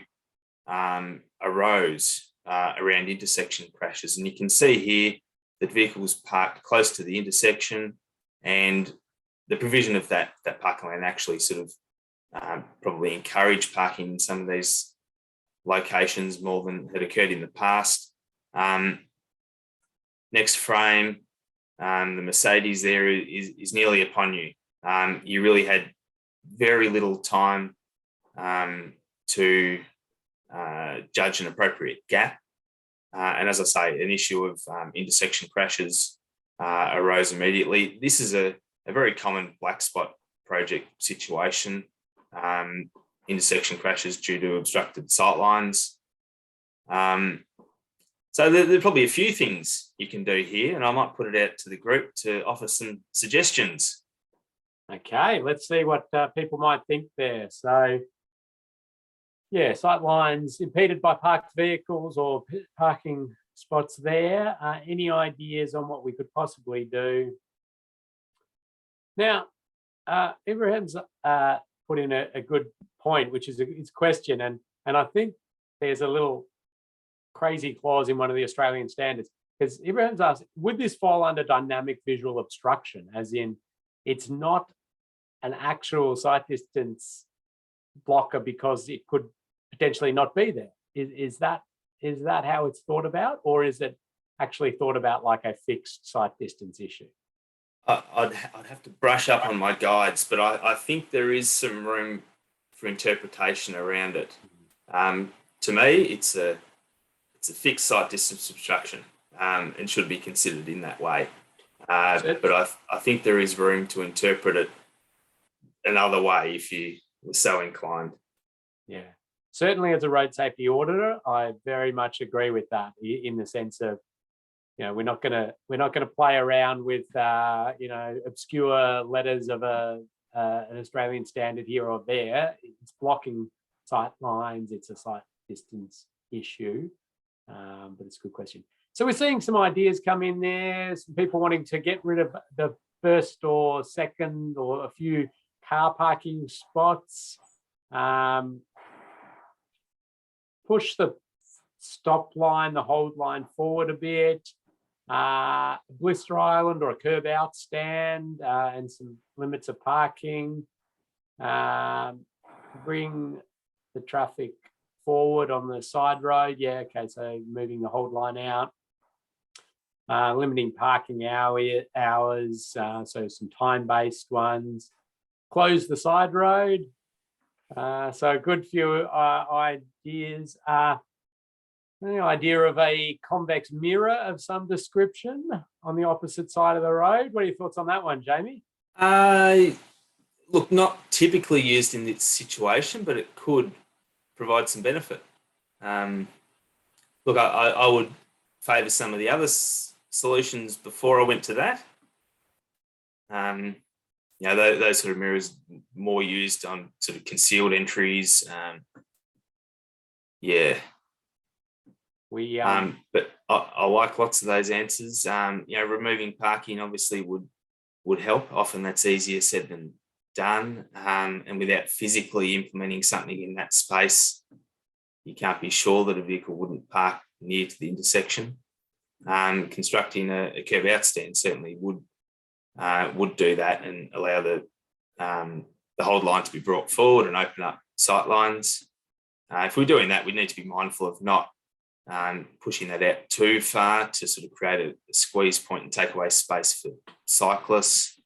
arose around intersection crashes. And you can see here that vehicles parked close to the intersection, and the provision of that parking lane actually sort of probably encouraged parking in some of these locations more than had occurred in the past. Next frame, the Mercedes there is nearly upon you. You really had very little time to judge an appropriate gap. And as I say, an issue of intersection crashes arose immediately. This is a very common black spot project situation, intersection crashes due to obstructed sight lines. So there are probably a few things you can do here, and I might put it out to the group to offer some suggestions. Okay, let's see what people might think there. So, yeah, sight lines impeded by parked vehicles or parking spots there. Any ideas on what we could possibly do? Now, Ibrahim's put in a good point, which is his question, and I think there's a little crazy clause in one of the Australian standards, because Ibrahim's asked, would this fall under dynamic visual obstruction, as in it's not an actual sight distance blocker because it could potentially not be there? Is that is that how it's thought about, or is it actually thought about like a fixed sight distance issue? I'd have to brush up on my guides, but I think there is some room for interpretation around it. To me, it's a fixed sight distance obstruction, and should be considered in that way. But I think there is room to interpret it another way if you were so inclined. Yeah, certainly as a road safety auditor, I very much agree with that, in the sense of, we're not gonna play around with obscure letters of an Australian standard here or there. It's blocking sight lines. It's a sight distance issue, but it's a good question. So we're seeing some ideas come in there. Some people wanting to get rid of the first or second or a few car parking spots. Push the stop line, the hold line forward a bit. Blister island or a curb out stand, and some limits of parking. Bring the traffic forward on the side road. Yeah, okay, so moving the hold line out. Limiting parking hours, so some time-based ones. Close the side road. So a good few ideas. The idea of a convex mirror of some description on the opposite side of the road. What are your thoughts on that one, Jamie? Look, not typically used in this situation, but it could provide some benefit. Look, I would favour some of the other solutions before I went to that. Those sort of mirrors more used on sort of concealed entries. But I like lots of those answers. Removing parking obviously would help. Often that's easier said than done. And without physically implementing something in that space, you can't be sure that a vehicle wouldn't park near to the intersection. Constructing a curb out stand certainly would do that and allow the hold line to be brought forward and open up sight lines. If we're doing that, we need to be mindful of not pushing that out too far to sort of create a squeeze point and take away space for cyclists,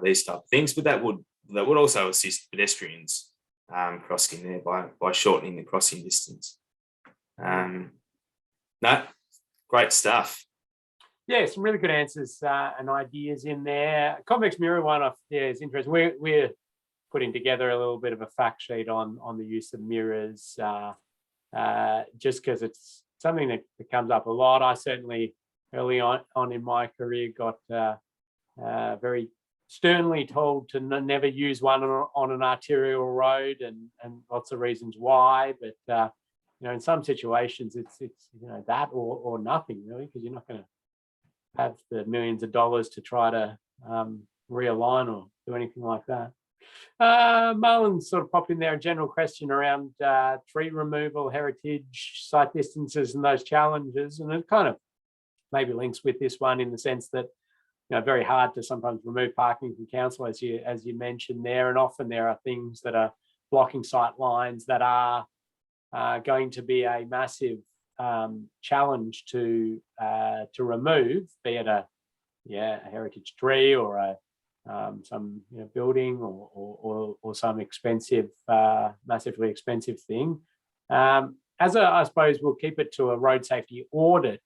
these type of things. But that would also assist pedestrians crossing there by shortening the crossing distance. Great stuff. Yeah, some really good answers and ideas in there. Convex mirror one is interesting. We're putting together a little bit of a fact sheet on the use of mirrors, just because it's something that comes up a lot. I certainly early on in my career got very sternly told to never use one on an arterial road, and lots of reasons why. But in some situations it's that or nothing really, because you're not going to have the millions of dollars to try to realign or do anything like that. Marlon sort of popped in there a general question around tree removal, heritage, sight distances, and those challenges, and it kind of maybe links with this one in the sense that very hard to sometimes remove parking from council, as you mentioned there, and often there are things that are blocking sight lines that are going to be a massive challenge to remove, be it a heritage tree or some building or some expensive, massively expensive thing. I suppose we'll keep it to a road safety audit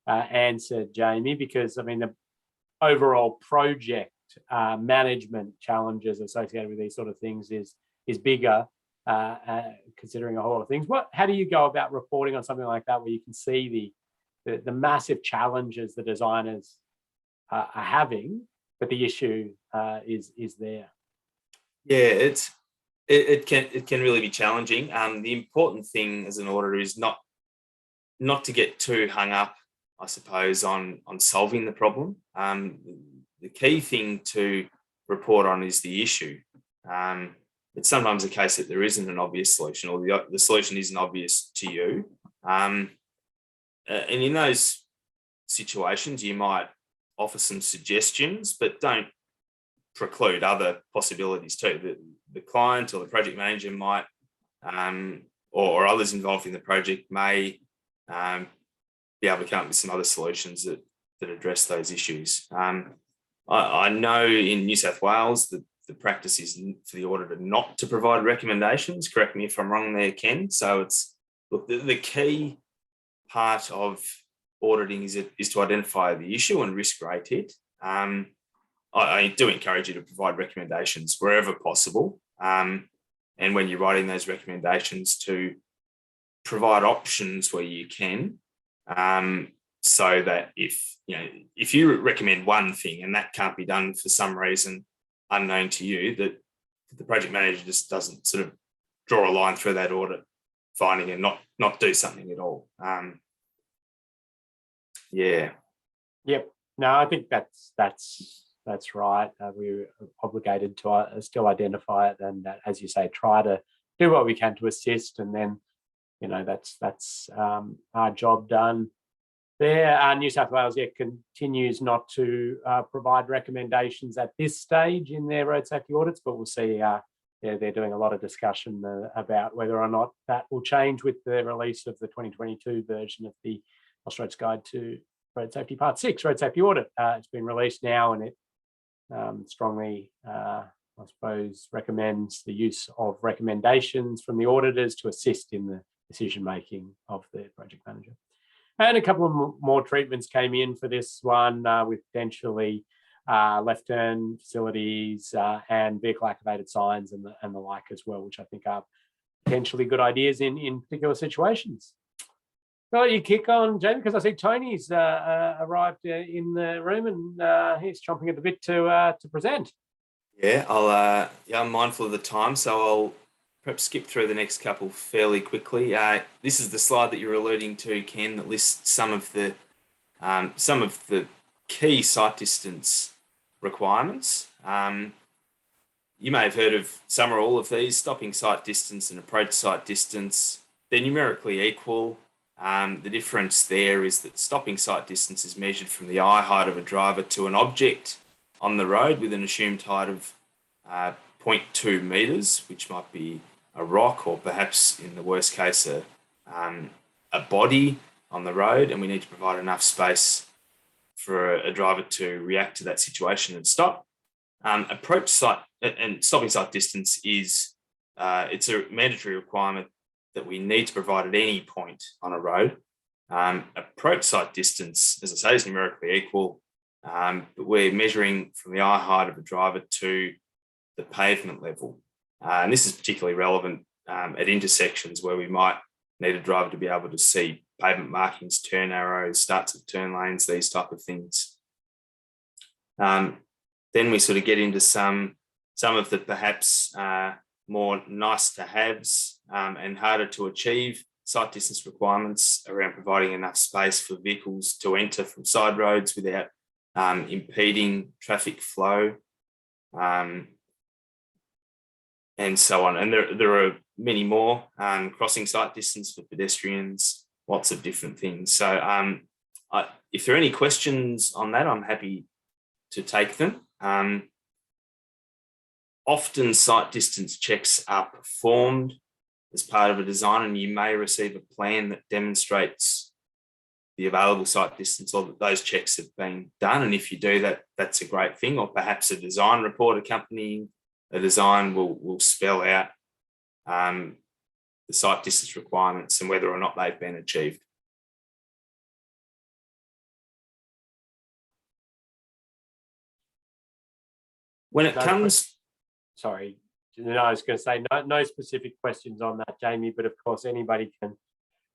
answer, Jamie, because the overall project management challenges associated with these sort of things is bigger. Considering a whole lot of things. How do you go about reporting on something like that, where you can see the massive challenges the designers are having, but the issue is there? Yeah, it can really be challenging. The important thing as an auditor is not to get too hung up, I suppose, on solving the problem. The key thing to report on is the issue. It's sometimes the case that there isn't an obvious solution, or the solution isn't obvious to you. And in those situations, you might offer some suggestions, but don't preclude other possibilities too. The client or the project manager might or others involved in the project may be able to come up with some other solutions that address those issues. I know in New South Wales that the practice is for the auditor not to provide recommendations. Correct me if I'm wrong there, Ken. So it's, look, the key part of auditing is to identify the issue and risk rate it. I do encourage you to provide recommendations wherever possible. And when you're writing those recommendations, to provide options where you can, so that if you recommend one thing and that can't be done for some reason unknown to you, that the project manager just doesn't sort of draw a line through that audit finding and not do something at all. Yeah. Yep. No, I think that's right. We're obligated to still identify it, and as you say, try to do what we can to assist, and then that's our job done there. New South Wales continues not to provide recommendations at this stage in their road safety audits, but we'll see. They're doing a lot of discussion about whether or not that will change with the release of the 2022 version of the Australia's Guide to Road Safety Part 6, Road Safety Audit. It's been released now, and it strongly, I suppose, recommends the use of recommendations from the auditors to assist in the decision-making of the project manager. And a couple of more treatments came in for this one with potentially left turn facilities and vehicle activated signs and the like as well, which I think are potentially good ideas in particular situations. Well, you kick on, Jamie, because I see Tony's arrived in the room and he's chomping at the bit to present. Yeah, I'm mindful of the time, so I'll perhaps skip through the next couple fairly quickly. This is the slide that you're alluding to, Ken, that lists some of the key sight distance requirements. You may have heard of some or all of these: stopping sight distance and approach sight distance. They're numerically equal. The difference there is that stopping sight distance is measured from the eye height of a driver to an object on the road with an assumed height of 0.2 metres, which might be a rock or perhaps, in the worst case, a body on the road, and we need to provide enough space for a driver to react to that situation and stop. Approach sight and stopping sight distance is it's a mandatory requirement that we need to provide at any point on a road. Approach sight distance, as I say, is numerically equal, but we're measuring from the eye height of a driver to the pavement level. And this is particularly relevant at intersections where we might need a driver to be able to see pavement markings, turn arrows, starts of turn lanes, these type of things. Then we sort of get into some of the perhaps more nice to haves and harder to achieve sight distance requirements around providing enough space for vehicles to enter from side roads without impeding traffic flow, and so on. And there are many more, crossing sight distance for pedestrians, lots of different things. So if there are any questions on that, I'm happy to take them. Often sight distance checks are performed as part of a design, and you may receive a plan that demonstrates the available sight distance or that those checks have been done. And if you do that, that's a great thing. Or perhaps a design report accompanying a design will spell out the sight distance requirements and whether or not they've been achieved. When it comes... Sorry, I was going to say no specific questions on that, Jamie, but of course anybody can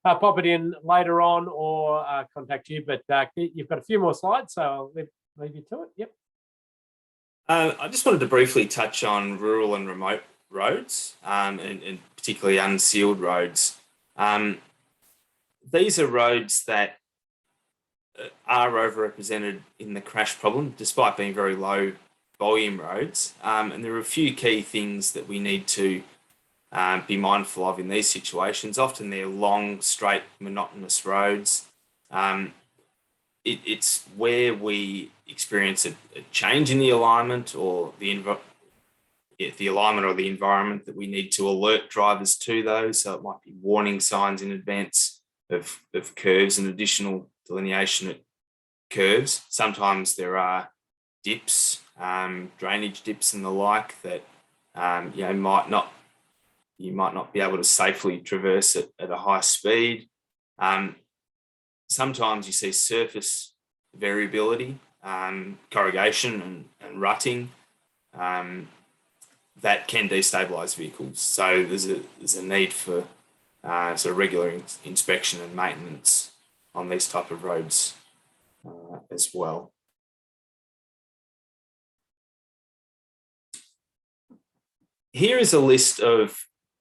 pop it in later on or contact you. But you've got a few more slides, so I'll leave you to it. Yep. I just wanted to briefly touch on rural and remote roads, and particularly unsealed roads. These are roads that are overrepresented in the crash problem, despite being very low volume roads. And there are a few key things that we need to be mindful of in these situations. Often they're long, straight, monotonous roads. It's where we experience a change in the alignment or the alignment or the environment that we need to alert drivers to those. So it might be warning signs in advance of curves and additional delineation at curves. Sometimes there are dips, drainage dips and the like that you might not be able to safely traverse at a high speed. Sometimes you see surface variability, corrugation and rutting that can destabilise vehicles. So there's a need for sort of regular inspection and maintenance on these type of roads as well. Here is a list of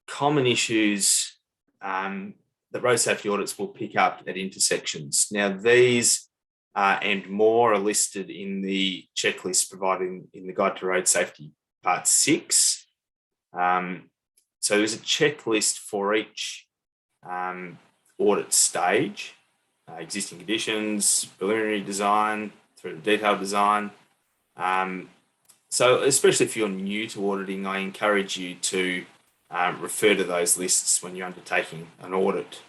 common issues that road safety audits will pick up at intersections. Now, these and more are listed in the checklist provided in the Guide to Road Safety Part 6. So there's a checklist for each audit stage, existing conditions, preliminary design, through to detailed design. So especially if you're new to auditing, I encourage you to refer to those lists when you're undertaking an audit.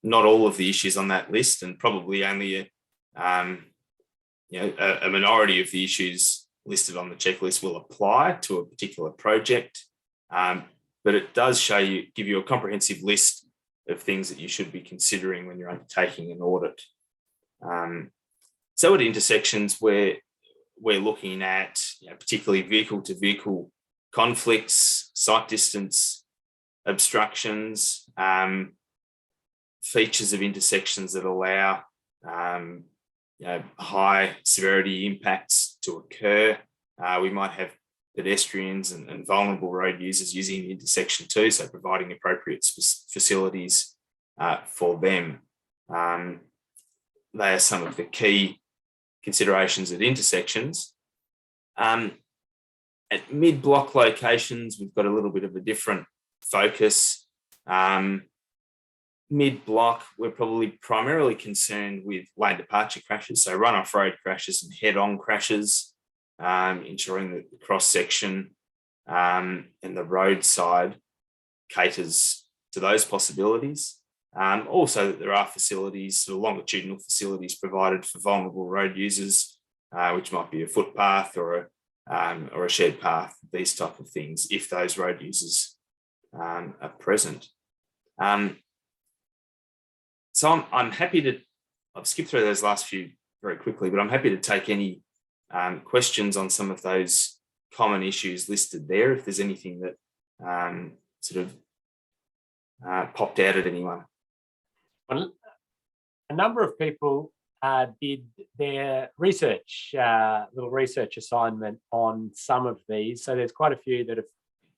Not all of the issues on that list, and probably only a minority of the issues listed on the checklist will apply to a particular project. But it does give you a comprehensive list of things that you should be considering when you're undertaking an audit. So at intersections, we're looking at particularly vehicle-to-vehicle conflicts, sight distance, obstructions, features of intersections that allow high severity impacts to occur. We might have pedestrians and vulnerable road users using the intersection too, so providing appropriate facilities for them. They are some of the key considerations at intersections. At mid-block locations, we've got a little bit of a different focus. Mid-block, we're probably primarily concerned with lane departure crashes, so run-off road crashes and head-on crashes, ensuring that the cross-section and the roadside caters to those possibilities. Also, that there are facilities, sort of longitudinal facilities provided for vulnerable road users, which might be a footpath or a shared path, these type of things, if those road users are present. So I'm happy to, I've skipped through those last few very quickly, but I'm happy to take any questions on some of those common issues listed there, if there's anything that sort of popped out at anyone. Well, a number of people did their research, little research assignment on some of these. So there's quite a few that have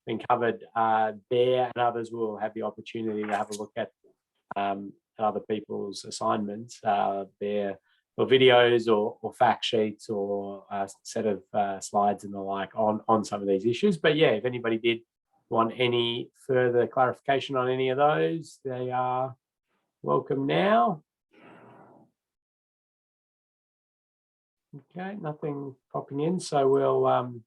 been covered there, and others will have the opportunity to have a look at other people's assignments, their videos or fact sheets or a set of slides and the like on some of these issues. But yeah, if anybody did want any further clarification on any of those, they are welcome now. Okay, nothing popping in, so we'll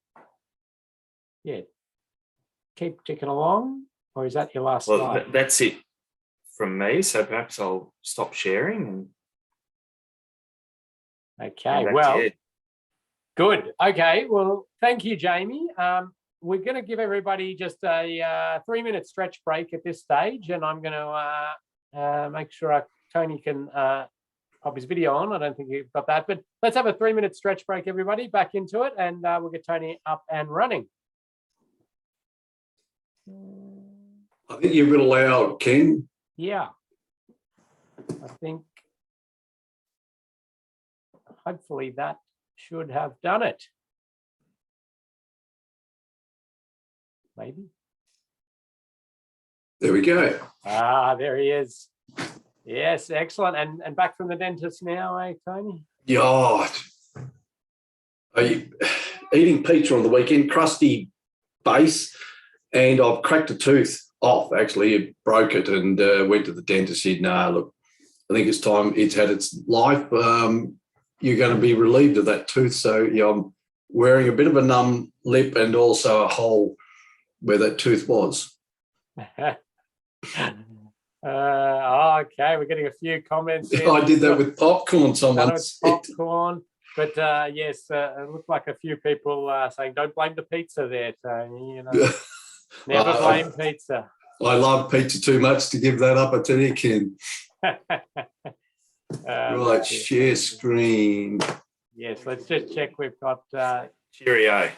keep ticking along. Or is that your last slide? That's it from me, so perhaps I'll stop sharing. Okay, well, good. Okay, well, thank you, Jamie. We're going to give everybody just a 3-minute stretch break at this stage, and I'm going to make sure Tony can pop his video on. I don't think you've got that, but let's have a 3-minute stretch break, everybody, back into it, and we'll get Tony up and running. I think you've been allowed, Ken. Yeah, I think hopefully that should have done it. Maybe. There we go. Ah, there he is. Yes, excellent. And back from the dentist now, eh, Tony? Yeah. Are you eating pizza on the weekend? Crusty base, and I've cracked a tooth off. Actually, it broke it, and went to the dentist. Said, "Nah, look, I think it's time. It's had its life. You're going to be relieved of that tooth." So yeah, I'm wearing a bit of a numb lip and also a hole where that tooth was. Okay, we're getting a few comments. I did that with popcorn. Someone Done it with said. popcorn. But yes, it looked like a few people saying, don't blame the pizza there, Tony. You know, never blame pizza. I love pizza too much to give that up. I tell you, Ken. Right, share screen. Yes, let's just check. We've got. Cheerio.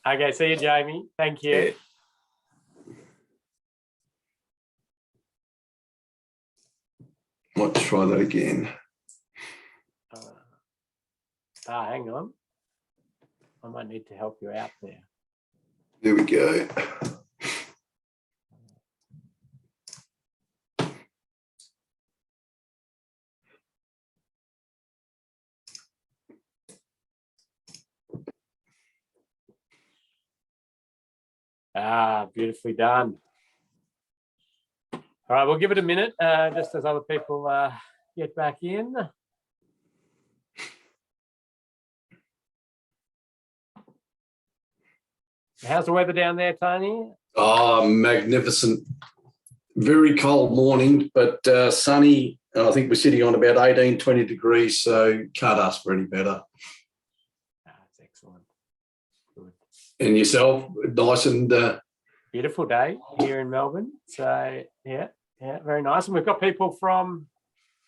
Okay, see you, Jamie. Thank you. Yeah. Might try that again. Hang on. I might need to help you out there. There we go. Beautifully done. All right, we'll give it a minute just as other people get back in. How's the weather down there, Tony? Oh, magnificent. Very cold morning, but sunny. I think we're sitting on about 18, 20 degrees, so can't ask for any better. That's excellent. Good. And yourself, nice and... Beautiful day here in Melbourne. So, yeah, very nice. And we've got people from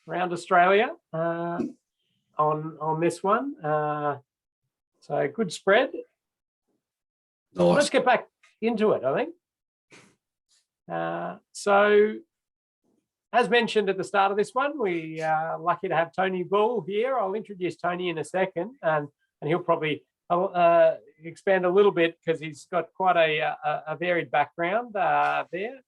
around Australia on this one. So good spread. Nice. Let's get back into it, I think. So, as mentioned at the start of this one, we are lucky to have Tony Bull here. I'll introduce Tony in a second, and he'll probably expand a little bit because he's got quite a varied background there.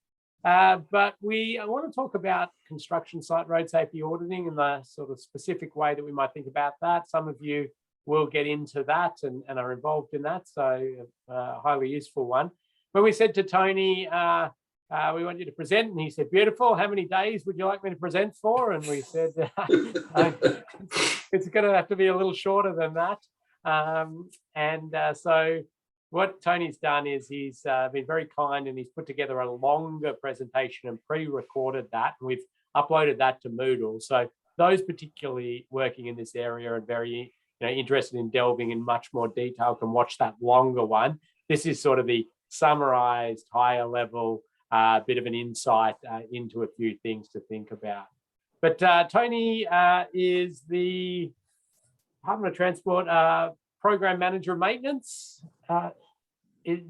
But I want to talk about construction site road safety auditing and the sort of specific way that we might think about that. Some of you will get into that and are involved in that, so a highly useful one. When we said to Tony, we want you to present, and he said, beautiful, how many days would you like me to present for? And we said, it's going to have to be a little shorter than that. So what Tony's done is he's been very kind, and he's put together a longer presentation and pre-recorded that, and we've uploaded that to Moodle. So those particularly working in this area and very interested in delving in much more detail can watch that longer one. This is sort of the summarized, higher level, bit of an insight into a few things to think about. But Tony is the Department of Transport Program Manager of Maintenance. You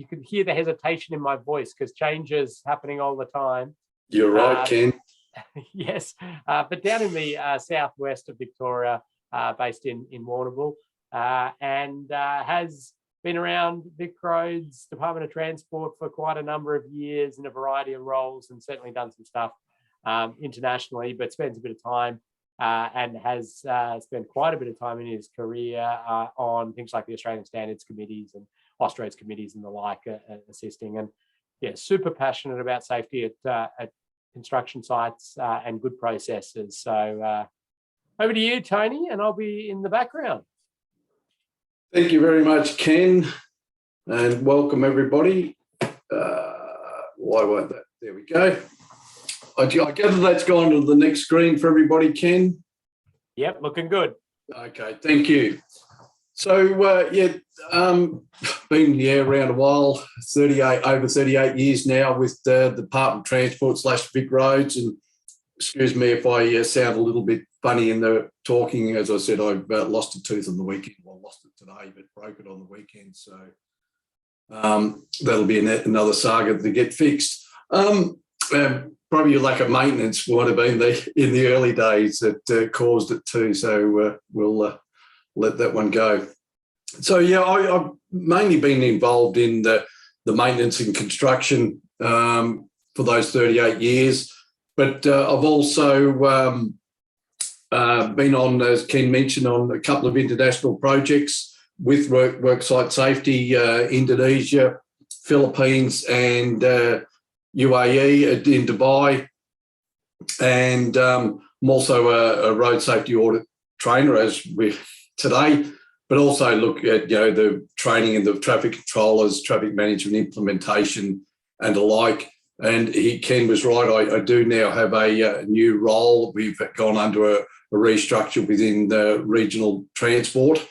can hear the hesitation in my voice because change is happening all the time. You're right, Ken. Yes, but down in the southwest of Victoria, based in Warrnambool, and has been around Vic Roads, Department of Transport for quite a number of years in a variety of roles, and certainly done some stuff internationally, but spends a bit of time and has spent quite a bit of time in his career on things like the Australian Standards Committees and Austroads Committees and the like, assisting. And yeah, super passionate about safety at construction sites and good processes. So over to you, Tony, and I'll be in the background. Thank you very much, Ken, and welcome everybody. Why won't that? There we go. I gather that's gone to the next screen for everybody, Ken. Yep, looking good. Okay, thank you. So been around a while, over 38 years now with the Department of Transport / Vic Roads, and excuse me if I sound a little bit funny in the talking. As I said, I've lost a tooth on the weekend. Well, lost it today, but broke it on the weekend. So that'll be another saga to get fixed. Probably a lack of maintenance might have been in the early days that caused it too. So we'll let that one go. So yeah, I've mainly been involved in the maintenance and construction for those 38 years. But I've also been on, as Ken mentioned, on a couple of international projects with worksite safety, Indonesia, Philippines, and UAE in Dubai. And I'm also a road safety audit trainer as we today, but also look at the training in the traffic controllers, traffic management implementation, and the like. And Ken was right. I do now have a new role. We've gone under a restructure within the regional transport.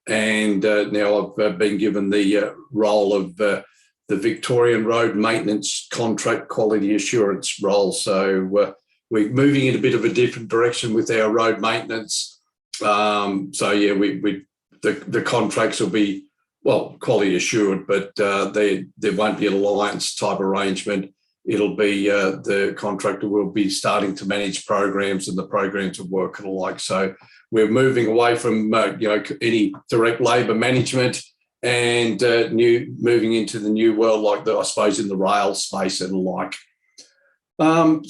And now I've been given the role of the Victorian Road Maintenance Contract Quality Assurance role. So we're moving in a bit of a different direction with our road maintenance. So yeah, the contracts will be, well, quality assured, but there won't be an alliance type arrangement. It'll be the contractor will be starting to manage programs, and the programs will work and the like. So we're moving away from any direct labour management and moving into the new world, like I suppose in the rail space and the like.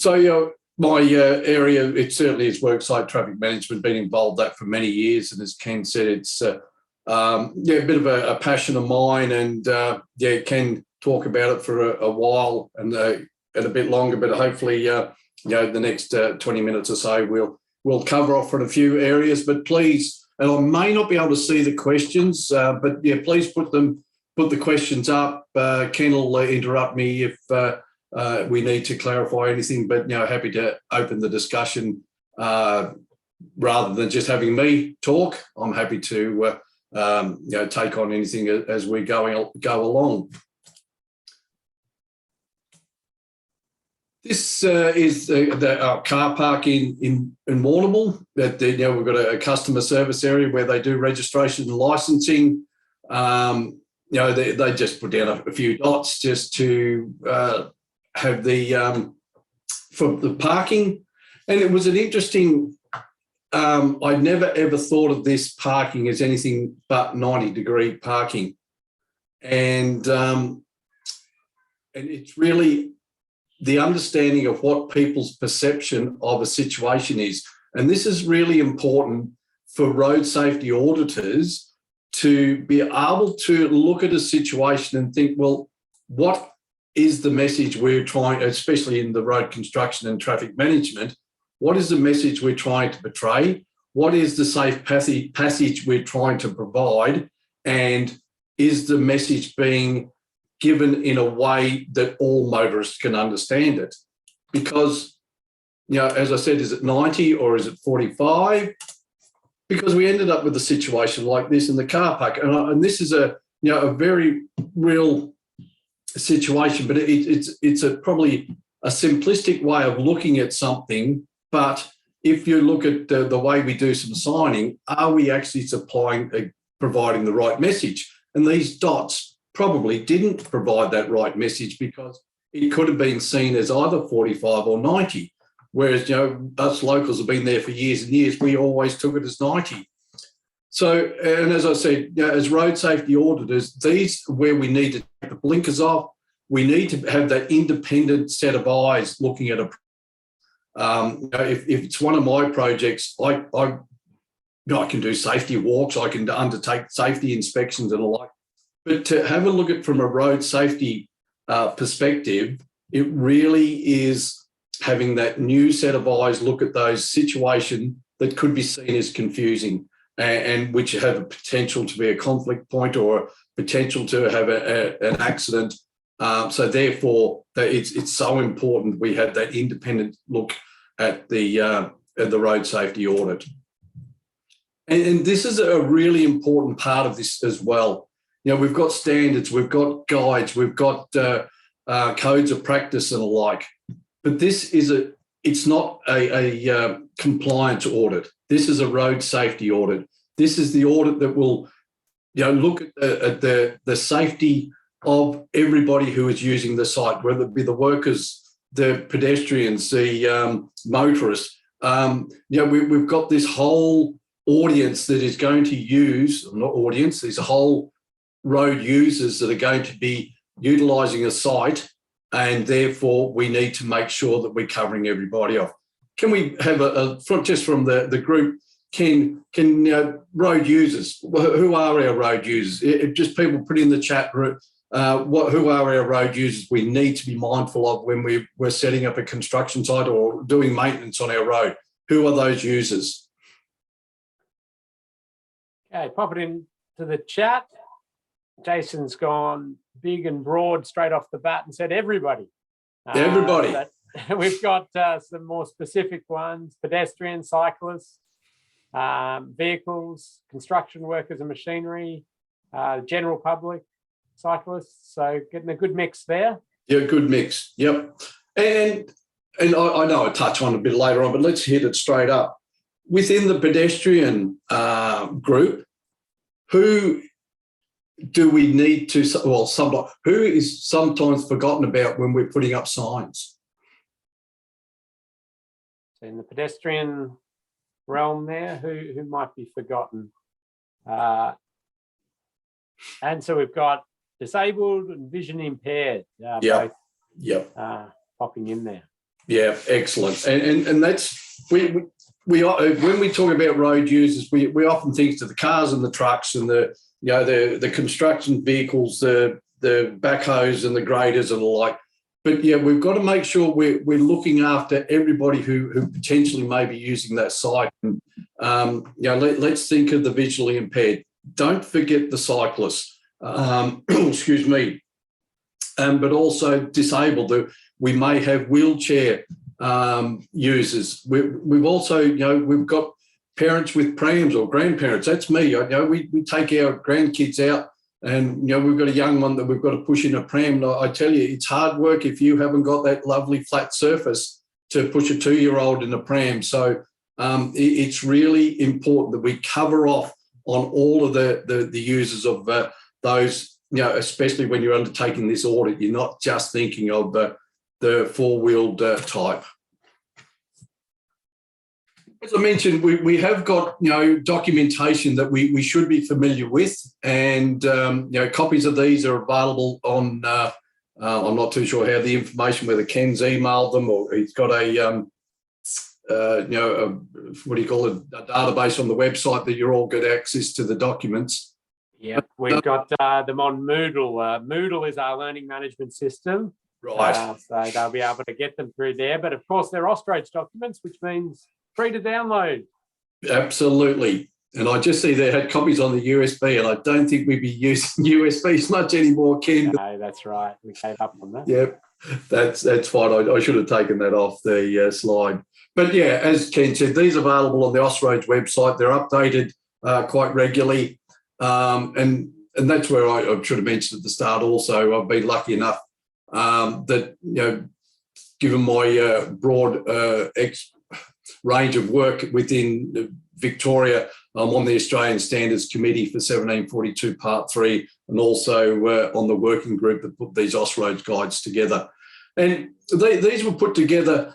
So my area, it certainly is worksite traffic management. Been involved that for many years, and as Ken said, it's a bit of a passion of mine, and Ken talk about it for a while and a bit longer, but hopefully the next 20 minutes or so we'll cover off on a few areas. But please, and I may not be able to see the questions, but yeah, please put the questions up. Ken will interrupt me if we need to clarify anything, but happy to open the discussion rather than just having me talk. I'm happy to take on anything as we go along. This is our car park in Warrnambool. That we've got a customer service area where they do registration and licensing. They just put down a few dots just to have for the parking, and it was an interesting. I never ever thought of this parking as anything but 90-degree parking, and it's really the understanding of what people's perception of a situation is. And this is really important for road safety auditors to be able to look at a situation and think, well, what is the message we're trying, especially in the road construction and traffic management, what is the message we're trying to portray? What is the safe passage we're trying to provide? And is the message being given in a way that all motorists can understand it? Because, as I said, is it 90 or is it 45? Because we ended up with a situation like this in the car park. And this is a very real situation, but it's probably a simplistic way of looking at something. But if you look at the way we do some signing, are we actually providing the right message? And these dots probably didn't provide that right message, because it could have been seen as either 45 or 90. Whereas, us locals have been there for years and years, we always took it as 90. So, and as I said, as road safety auditors, these are where we need to take the blinkers off. We need to have that independent set of eyes looking at if it's one of my projects, I can do safety walks, I can undertake safety inspections and the like. But to have a look at from a road safety perspective, it really is having that new set of eyes look at those situations that could be seen as confusing and which have a potential to be a conflict point or potential to have an accident. So therefore, it's so important we have that independent look at the road safety audit. And this is a really important part of this as well. We've got standards, we've got guides, we've got codes of practice and the like. But this is it's not a compliance audit. This is a road safety audit. This is the audit that will, look at the safety of everybody who is using the site, whether it be the workers, the pedestrians, the motorists. We've got this whole audience that is going to use, not audience, there's a whole road users that are going to be utilising a site, and therefore we need to make sure that we're covering everybody off. Can we have just from the group, can road users, who are our road users? Just people put in the chat room, who are our road users we need to be mindful of when we're setting up a construction site or doing maintenance on our road? Who are those users? Okay, pop it into the chat. Jason's gone big and broad straight off the bat and said everybody. Everybody. We've got some more specific ones: pedestrians, cyclists, vehicles, construction workers and machinery, general public, cyclists. So getting a good mix there. Yeah, good mix. Yep. And I know I'll touch on it a bit later on, but let's hit it straight up. Within the pedestrian group, who do we need to, who is sometimes forgotten about when we're putting up signs? So in the pedestrian realm there, who might be forgotten? And so we've got disabled and vision impaired, both popping in there. Yeah, excellent. And that's we when we talk about road users, we often think to the cars and the trucks and the construction vehicles, the backhoes and the graders and the like. But yeah, we've got to make sure we're looking after everybody who potentially may be using that site. And let's think of the visually impaired. Don't forget the cyclists. Excuse me. But also disabled. We may have wheelchair users. We've also, we've got parents with prams or grandparents. That's me. We take our grandkids out, and we've got a young one that we've got to push in a pram. And I tell you, it's hard work if you haven't got that lovely flat surface to push a 2-year-old in a pram. So it's really important that we cover off on all of the users of those. Especially when you're undertaking this audit, you're not just thinking of the four-wheeled type. As I mentioned, we have got documentation that we should be familiar with, and copies of these are available on. I'm not too sure how the information, whether Ken's emailed them or he's got a what do you call it, a database on the website that you're all got access to the documents. Yeah, we've got them on Moodle. Moodle is our learning management system. Right. So they'll be able to get them through there. But of course, they're Austrage documents, which means free to download. Absolutely. And I just see they had copies on the USB, and I don't think we'd be using USBs much anymore, Ken. No, that's right. We gave up on that. Yep, that's fine. I should have taken that off the slide. But yeah, as Ken said, these are available on the Austrage website. They're updated quite regularly. And that's where I should have mentioned at the start also, I've been lucky enough that, given my broad range of work within Victoria, I'm on the Australian Standards Committee for 1742 Part 3, and also on the working group that put these Austrage guides together. And these were put together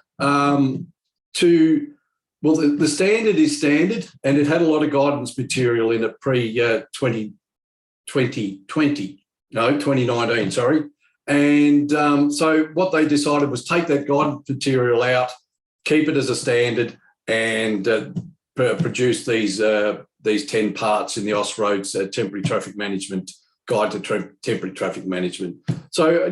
the standard is standard, and it had a lot of guidance material in it pre-2019, sorry. And so what they decided was take that guidance material out, keep it as a standard, and produce these 10 parts in the Austroads Temporary Traffic Management Guide to Temporary Traffic Management. So,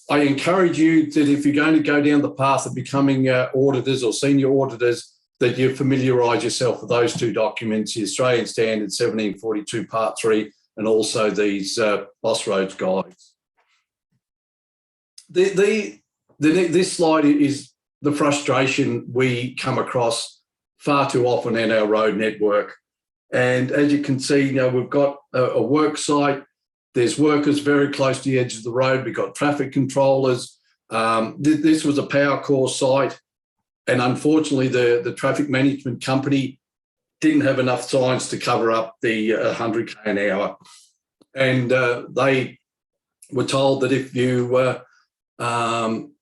I encourage you that if you're going to go down the path of becoming auditors or senior auditors, that you familiarise yourself with those two documents, the Australian Standard 1742 Part 3, and also these Austroads guides. This slide is the frustration we come across far too often in our road network. And as you can see, we've got a work site. There's workers very close to the edge of the road. We've got traffic controllers. This was a power core site. And unfortunately, the traffic management company didn't have enough signs to cover up the 100 km an hour. And they were told that if you aren't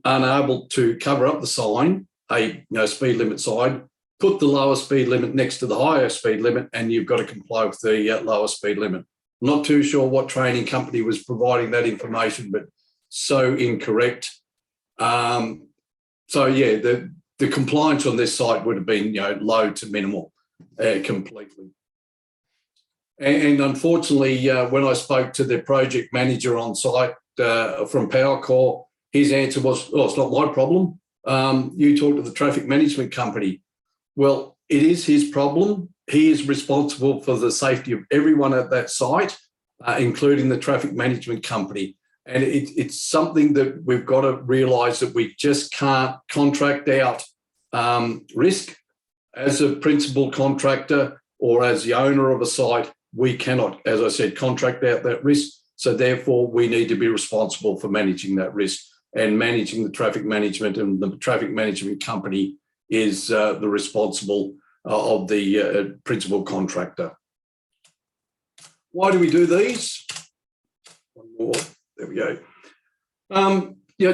able to cover up the sign, a speed limit sign, put the lower speed limit next to the higher speed limit, and you've got to comply with the lower speed limit. Not too sure what training company was providing that information, but so incorrect. The compliance on this site would have been low to minimal completely. And unfortunately, when I spoke to the project manager on site from Powercore, his answer was, "Oh, it's not my problem. You talk to the traffic management company." Well, it is his problem. He is responsible for the safety of everyone at that site, including the traffic management company. And it's something that we've got to realise that we just can't contract out risk. As a principal contractor or as the owner of a site, we cannot, as I said, contract out that risk. So therefore, we need to be responsible for managing that risk and managing the traffic management, and the traffic management company is the responsible of the principal contractor. Why do we do these? One more. There we go.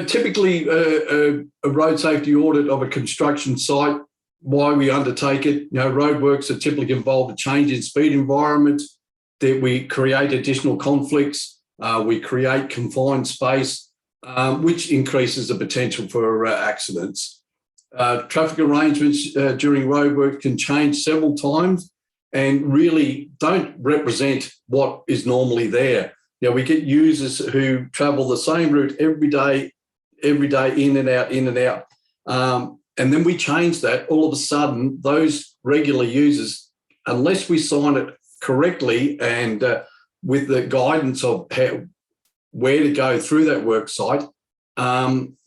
Typically a road safety audit of a construction site, why we undertake it, roadworks are typically involved a change in speed environment, that we create additional conflicts, we create confined space, which increases the potential for accidents. Traffic arrangements during roadwork can change several times and really don't represent what is normally there. We get users who travel the same route every day, in and out. And then we change that. All of a sudden, those regular users, unless we sign it correctly and with the guidance of where to go through that work site,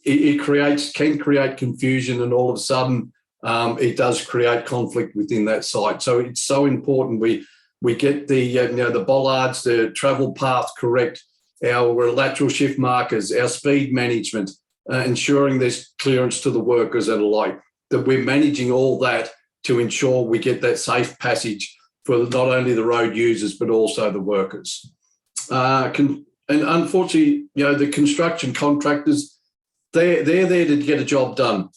it can create confusion, and all of a sudden it does create conflict within that site. So it's so important we get the bollards, the travel path correct, our lateral shift markers, our speed management, ensuring there's clearance to the workers and the like, that we're managing all that to ensure we get that safe passage for not only the road users but also the workers. And unfortunately, the construction contractors, they're there to get a job done.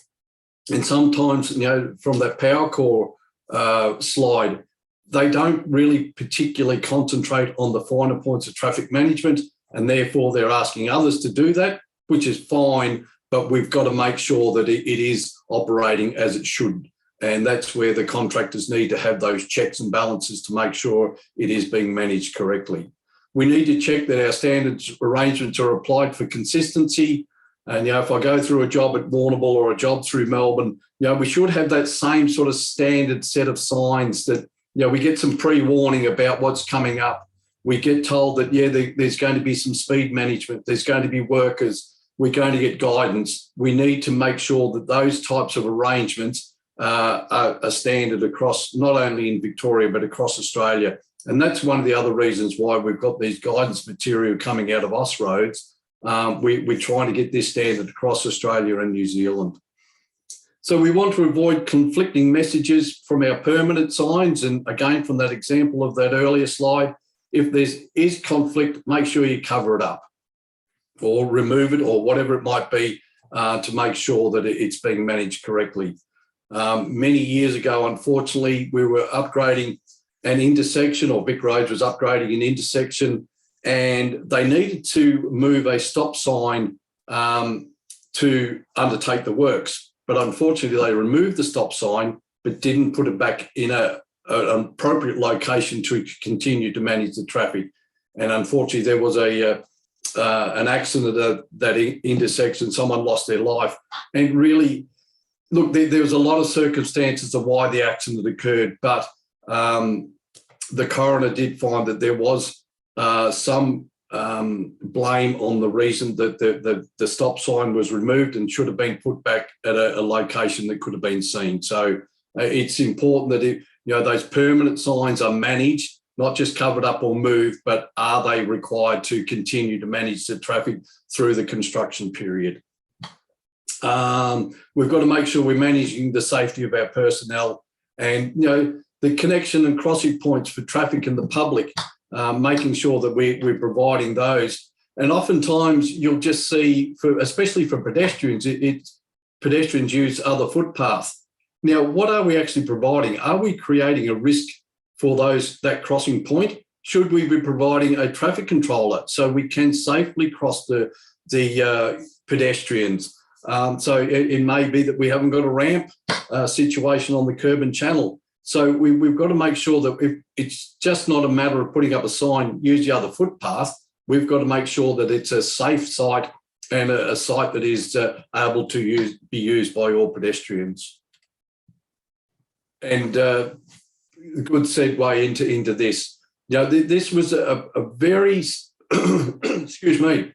And sometimes, from that power core slide, they don't really particularly concentrate on the finer points of traffic management, and therefore they're asking others to do that, which is fine, but we've got to make sure that it is operating as it should. And that's where the contractors need to have those checks and balances to make sure it is being managed correctly. We need to check that our standards arrangements are applied for consistency. And, if I go through a job at Warrnambool or a job through Melbourne, we should have that same sort of standard set of signs that, we get some pre-warning about what's coming up. We get told that, there's going to be some speed management, there's going to be workers, we're going to get guidance. We need to make sure that those types of arrangements are standard across, not only in Victoria, but across Australia. And that's one of the other reasons why we've got these guidance material coming out of Austroads. We're trying to get this standard across Australia and New Zealand. So we want to avoid conflicting messages from our permanent signs. And again, from that example of that earlier slide, if there is conflict, make sure you cover it up or remove it or whatever it might be to make sure that it's being managed correctly. Many years ago, unfortunately, we were upgrading an intersection, or Vic Roads was upgrading an intersection, and they needed to move a stop sign to undertake the works. But unfortunately, they removed the stop sign but didn't put it back in an appropriate location to continue to manage the traffic. And unfortunately, there was an accident at that intersection. Someone lost their life. And really, look, there was a lot of circumstances of why the accident occurred, but the coroner did find that there was some blame on the reason that the stop sign was removed and should have been put back at a location that could have been seen. So it's important that those permanent signs are managed, not just covered up or moved, but are they required to continue to manage the traffic through the construction period? We've got to make sure we're managing the safety of our personnel and, the connection and crossing points for traffic and the public, making sure that we're providing those. And oftentimes you'll just see, especially for pedestrians, pedestrians use other footpaths. Now, what are we actually providing? Are we creating a risk for that crossing point? Should we be providing a traffic controller so we can safely cross the pedestrians? So it may be that we haven't got a ramp situation on the curb and channel. So we've got to make sure that it's just not a matter of putting up a sign, use the other footpath. We've got to make sure that it's a safe site and a site that is able to be used by all pedestrians. And a good segue into this. This was a very, excuse me,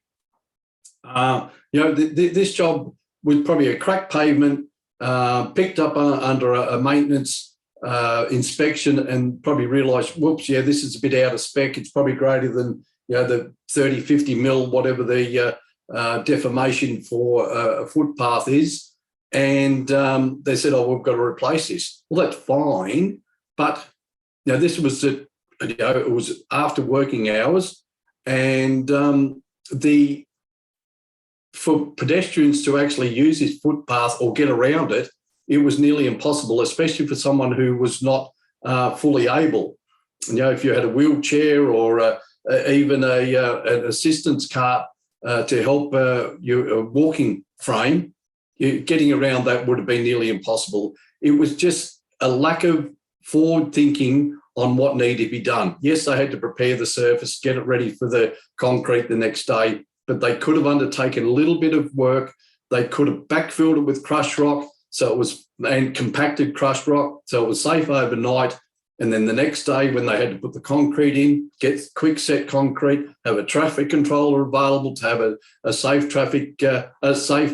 This job was probably a cracked pavement, picked up under a maintenance inspection, and probably realised, whoops, yeah, this is a bit out of spec. It's probably greater than the 30, 50 mil, whatever the deformation for a footpath is. And they said, oh, we've got to replace this. Well, that's fine, but this was it was after working hours, and for pedestrians to actually use this footpath or get around it, it was nearly impossible, especially for someone who was not fully able. If you had a wheelchair or even an assistance cart to help your walking frame, getting around that would have been nearly impossible. It was just a lack of forward thinking on what needed to be done. Yes, they had to prepare the surface, get it ready for the concrete the next day, but they could have undertaken a little bit of work. They could have backfilled it with crushed rock, and compacted crushed rock, so it was safe overnight. And then the next day, when they had to put the concrete in, get quick set concrete, have a traffic controller available to have a safe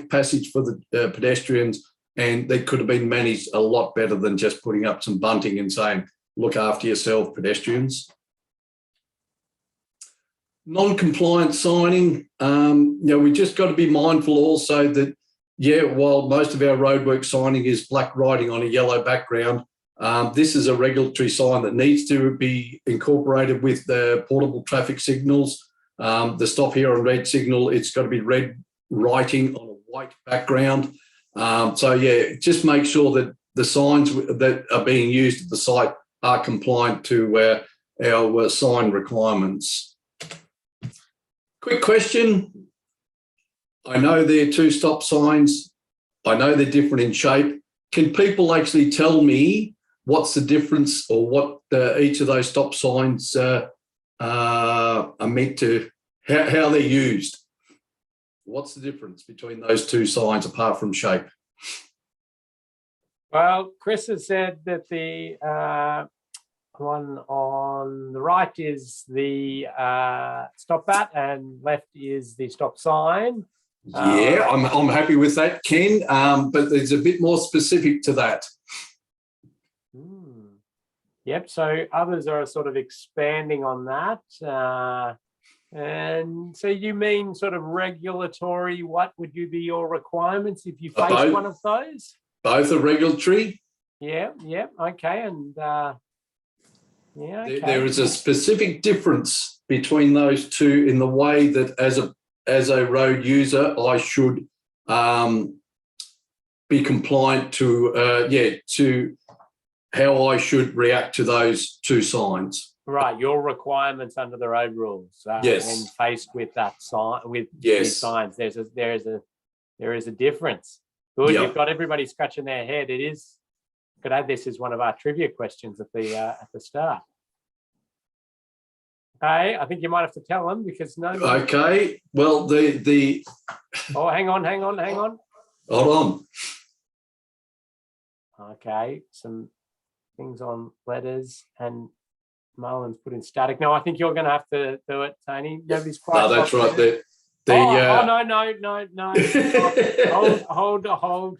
passage for the pedestrians, and they could have been managed a lot better than just putting up some bunting and saying, look after yourself, pedestrians. Non-compliant signing, we just got to be mindful also that, while most of our roadwork signing is black writing on a yellow background, this is a regulatory sign that needs to be incorporated with the portable traffic signals. The stop here on red signal, it's got to be red writing on a white background. Just make sure that the signs that are being used at the site are compliant to our sign requirements. Quick question. I know they're two stop signs. I know they're different in shape. Can people actually tell me what's the difference, or what each of those stop signs are meant to, how they're used? What's the difference between those two signs apart from shape? Well, Chris has said that the one on the right is the stop bat and left is the stop sign. Yeah, I'm happy with that, Ken, but there's a bit more specific to that. Yep, so others are sort of expanding on that. And so you mean sort of regulatory, what would be your requirements if you face one of those? Both are regulatory. Yeah, okay. And okay. There is a specific difference between those two in the way that as a road user, I should be compliant to how I should react to those two signs. Right, your requirements under the road rules. Yes. When faced with that sign, with yes. these signs, there is a difference. Good, You've got everybody scratching their head. It is. Could add this as one of our trivia questions at the start. Okay, I think you might have to tell them because no. Okay, well the. Oh, hang on. Hold on. Okay, some things on letters, and Marlon's put in static. No, I think you're going to have to do it, Tony. Nobody's quite. No, that's right. No. Hold.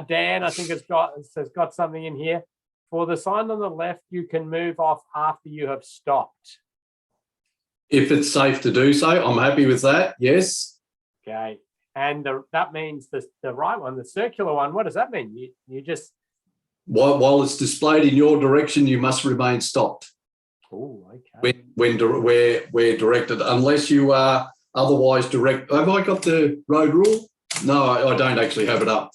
Dan, I think has got something in here. For the sign on the left, you can move off after you have stopped. If it's safe to do so, I'm happy with that. Yes. Okay, and that means the right one, the circular one. What does that mean? You just. While it's displayed in your direction, you must remain stopped. Oh, okay. When we're directed, unless you are otherwise direct. Have I got the road rule? No, I don't actually have it up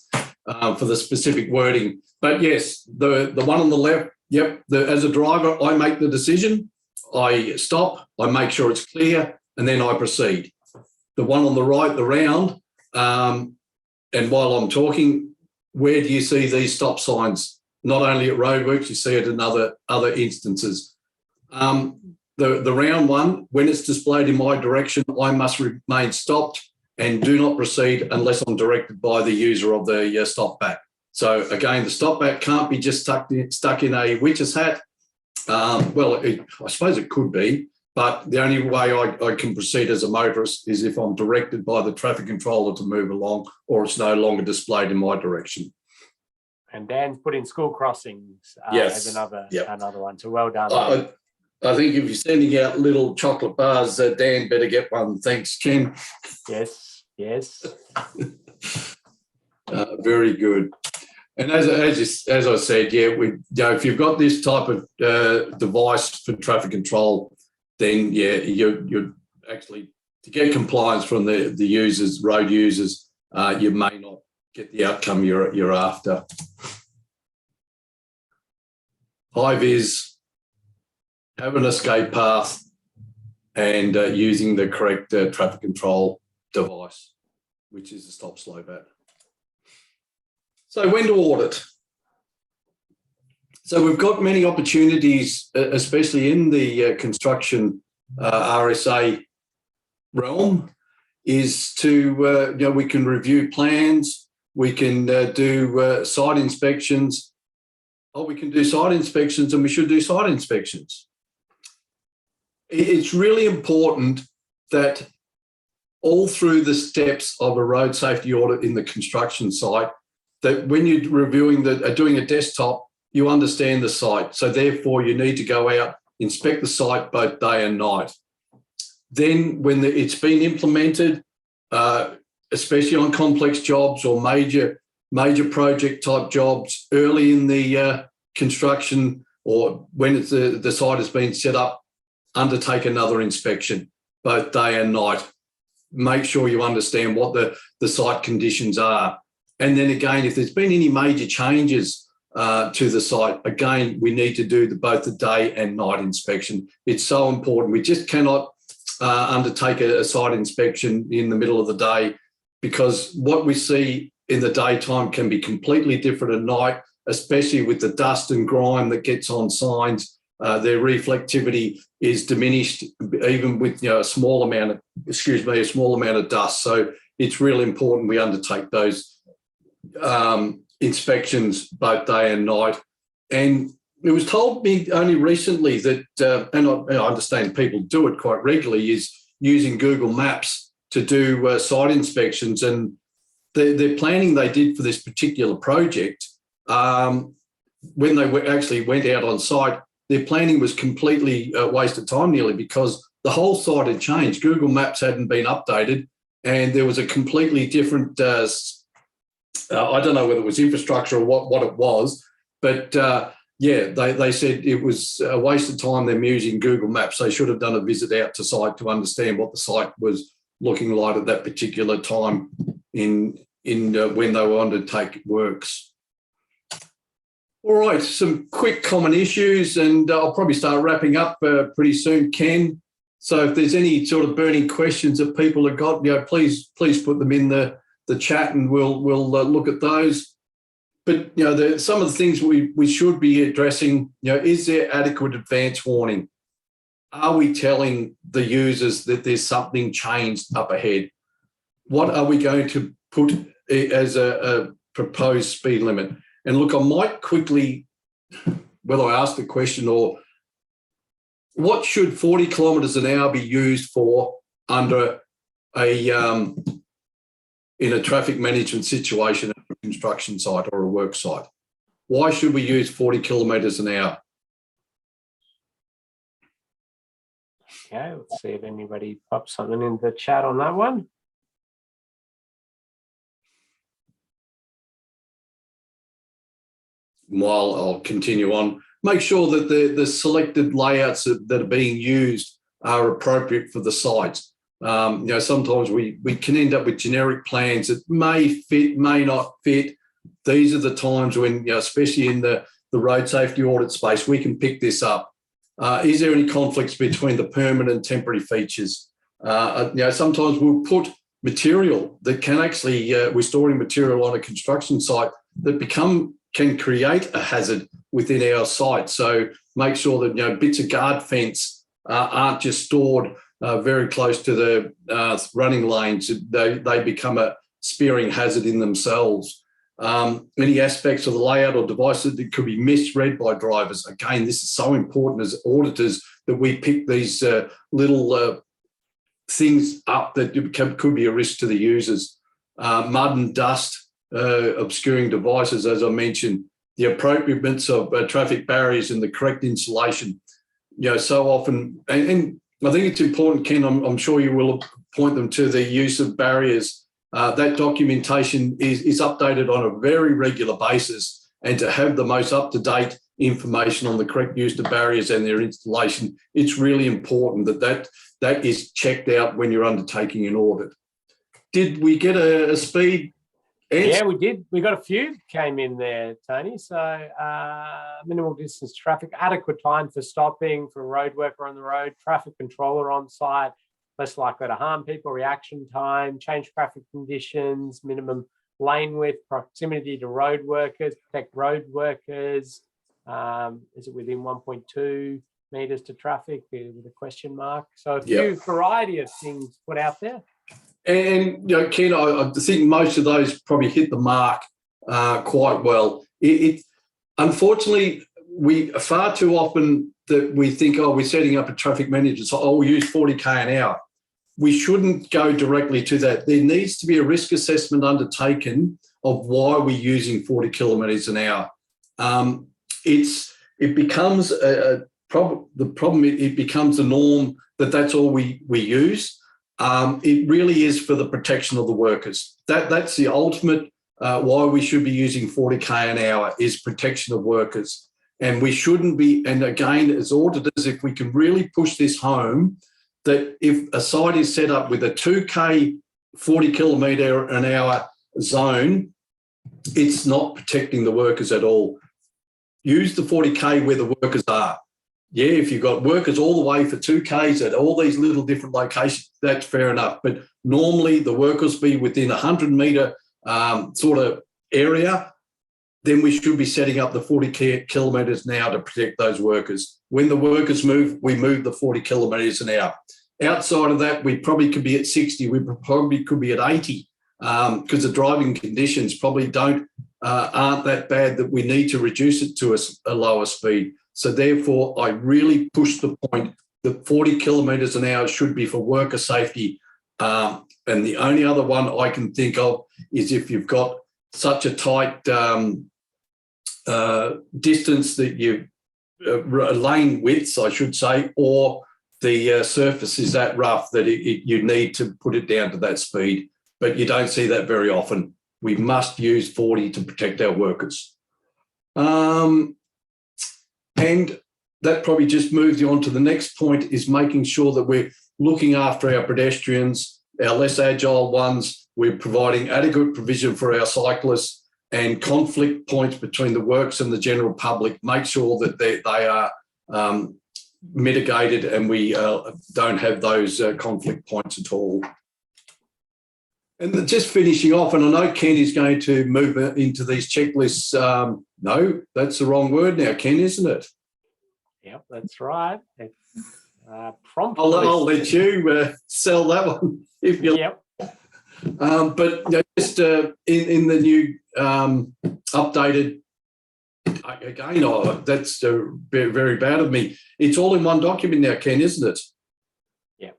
for the specific wording. But yes, the one on the left, yep. As a driver, I make the decision. I stop. I make sure it's clear, and then I proceed. The one on the right, the round, and while I'm talking, where do you see these stop signs? Not only at roadworks, you see it in other instances. The round one, when it's displayed in my direction, I must remain stopped and do not proceed unless I'm directed by the user of the stop back. So again, the stop back can't be just stuck in a witch's hat. I suppose it could be, But the only way I can proceed as a motorist is if I'm directed by the traffic controller to move along, or it's no longer displayed in my direction. And Dan's put in school crossings Yes. as another Yep. another one. So well done. Dan. I think if you're sending out little chocolate bars, Dan better get one. Thanks, Ken. Yes. Very good. And as I said, if you've got this type of device for traffic control, then you're actually, to get compliance from the users, road users, you may not get the outcome you're after. High vis, have an escape path, and using the correct traffic control device, which is the stop slow bat. So when to audit? So we've got many opportunities, especially in the construction RSA realm, is to, we can review plans, we can do site inspections. We can do site inspections, and we should do site inspections. It's really important that all through the steps of a road safety audit in the construction site, that when you're reviewing doing a desktop, you understand the site. So therefore, you need to go out, inspect the site both day and night. Then when it's been implemented, especially on complex jobs or major project type jobs early in the construction, or when the site has been set up, undertake another inspection both day and night. Make sure you understand what the site conditions are. And then again, if there's been any major changes to the site, again, we need to do both the day and night inspection. It's so important. We just cannot undertake a site inspection in the middle of the day, because what we see in the daytime can be completely different at night, especially with the dust and grime that gets on signs. Their reflectivity is diminished even with a small amount of dust. So it's really important we undertake those inspections both day and night. And it was told me only recently that, and I understand people do it quite regularly, is using Google Maps to do site inspections. And the planning they did for this particular project, when they actually went out on site, their planning was completely a waste of time nearly, because the whole site had changed. Google Maps hadn't been updated, and there was a completely different, I don't know whether it was infrastructure or what it was, but they said it was a waste of time them using Google Maps. They should have done a visit out to site to understand what the site was looking like at that particular time in when they were undertaking works. All right, some quick common issues, and I'll probably start wrapping up pretty soon, Ken. So if there's any sort of burning questions that people have got, please put them in the chat, and we'll look at those. But some of the things we should be addressing, is there adequate advance warning? Are we telling the users that there's something changed up ahead? What are we going to put as a proposed speed limit? And look, I might quickly, whether I ask the question or what should 40 kilometres an hour be used for under in a traffic management situation at a construction site or a work site? Why should we use 40 kilometres an hour? Okay, let's see if anybody pops something in the chat on that one. While I'll continue on, make sure that the selected layouts that are being used are appropriate for the site. Sometimes we can end up with generic plans that may fit, may not fit. These are the times when, especially in the road safety audit space, we can pick this up. Is there any conflicts between the permanent and temporary features? Sometimes we'll put material that can actually, we're storing material on a construction site that can create a hazard within our site. So make sure that bits of guard fence aren't just stored very close to the running lanes. They become a spearing hazard in themselves. any aspects of the layout or devices that could be misread by drivers. Again, this is so important as auditors that we pick these little things up that could be a risk to the users. Mud and dust, obscuring devices, as I mentioned, the appropriateness of traffic barriers and the correct installation. So often, and I think it's important, Ken, I'm sure you will point them to the use of barriers. That documentation is updated on a very regular basis, and to have the most up-to-date information on the correct use of barriers and their installation, it's really important that is checked out when you're undertaking an audit. Did we get a speed answer? Yeah, we did. We got a few came in there, Tony. So minimal distance traffic, adequate time for stopping, for a road worker on the road, traffic controller on site, less likely to harm people, reaction time, change traffic conditions, minimum lane width, proximity to road workers, protect road workers. Is it within 1.2 meters to traffic with a question mark? So a few variety of things put out there. And, Ken, I think most of those probably hit the mark quite well. Unfortunately, we far too often that we think, we're setting up a traffic manager, so we'll use 40k an hour. We shouldn't go directly to that. There needs to be a risk assessment undertaken of why we're using 40 kilometres an hour. It becomes the problem. It becomes the norm that's all we use. It really is for the protection of the workers. That's the ultimate why we should be using 40k an hour, is protection of workers. And we shouldn't be, and again, as auditors, if we can really push this home, that if a site is set up with a 2k 40 kilometre an hour zone, it's not protecting the workers at all. Use the 40k where the workers are. Yeah, if you've got workers all the way for 2Ks at all these little different locations, that's fair enough. But normally the workers be within 100 metre sort of area, then we should be setting up the 40 kilometres an hour to protect those workers. When the workers move, we move the 40 kilometres an hour. Outside of that, we probably could be at 60. We probably could be at 80 because the driving conditions probably aren't that bad that we need to reduce it to a lower speed. So therefore, I really push the point that 40 kilometres an hour should be for worker safety. And the only other one I can think of is if you've got such a tight distance that you lane widths, I should say, or the surface is that rough that you need to put it down to that speed. But you don't see that very often. We must use 40 to protect our workers. And that probably just moves you on to the next point, is making sure that we're looking after our pedestrians, our less agile ones. We're providing adequate provision for our cyclists, and conflict points between the works and the general public. Make sure that they are mitigated and we don't have those conflict points at all. And just finishing off, and I know Ken is going to move into these checklists. No, that's the wrong word now, Ken, isn't it? Yep, that's right. It's prompt. I'll let you sell that one if you like. But just in the new updated, again, that's very bad of me. It's all in one document now, Ken, isn't it? Yeah.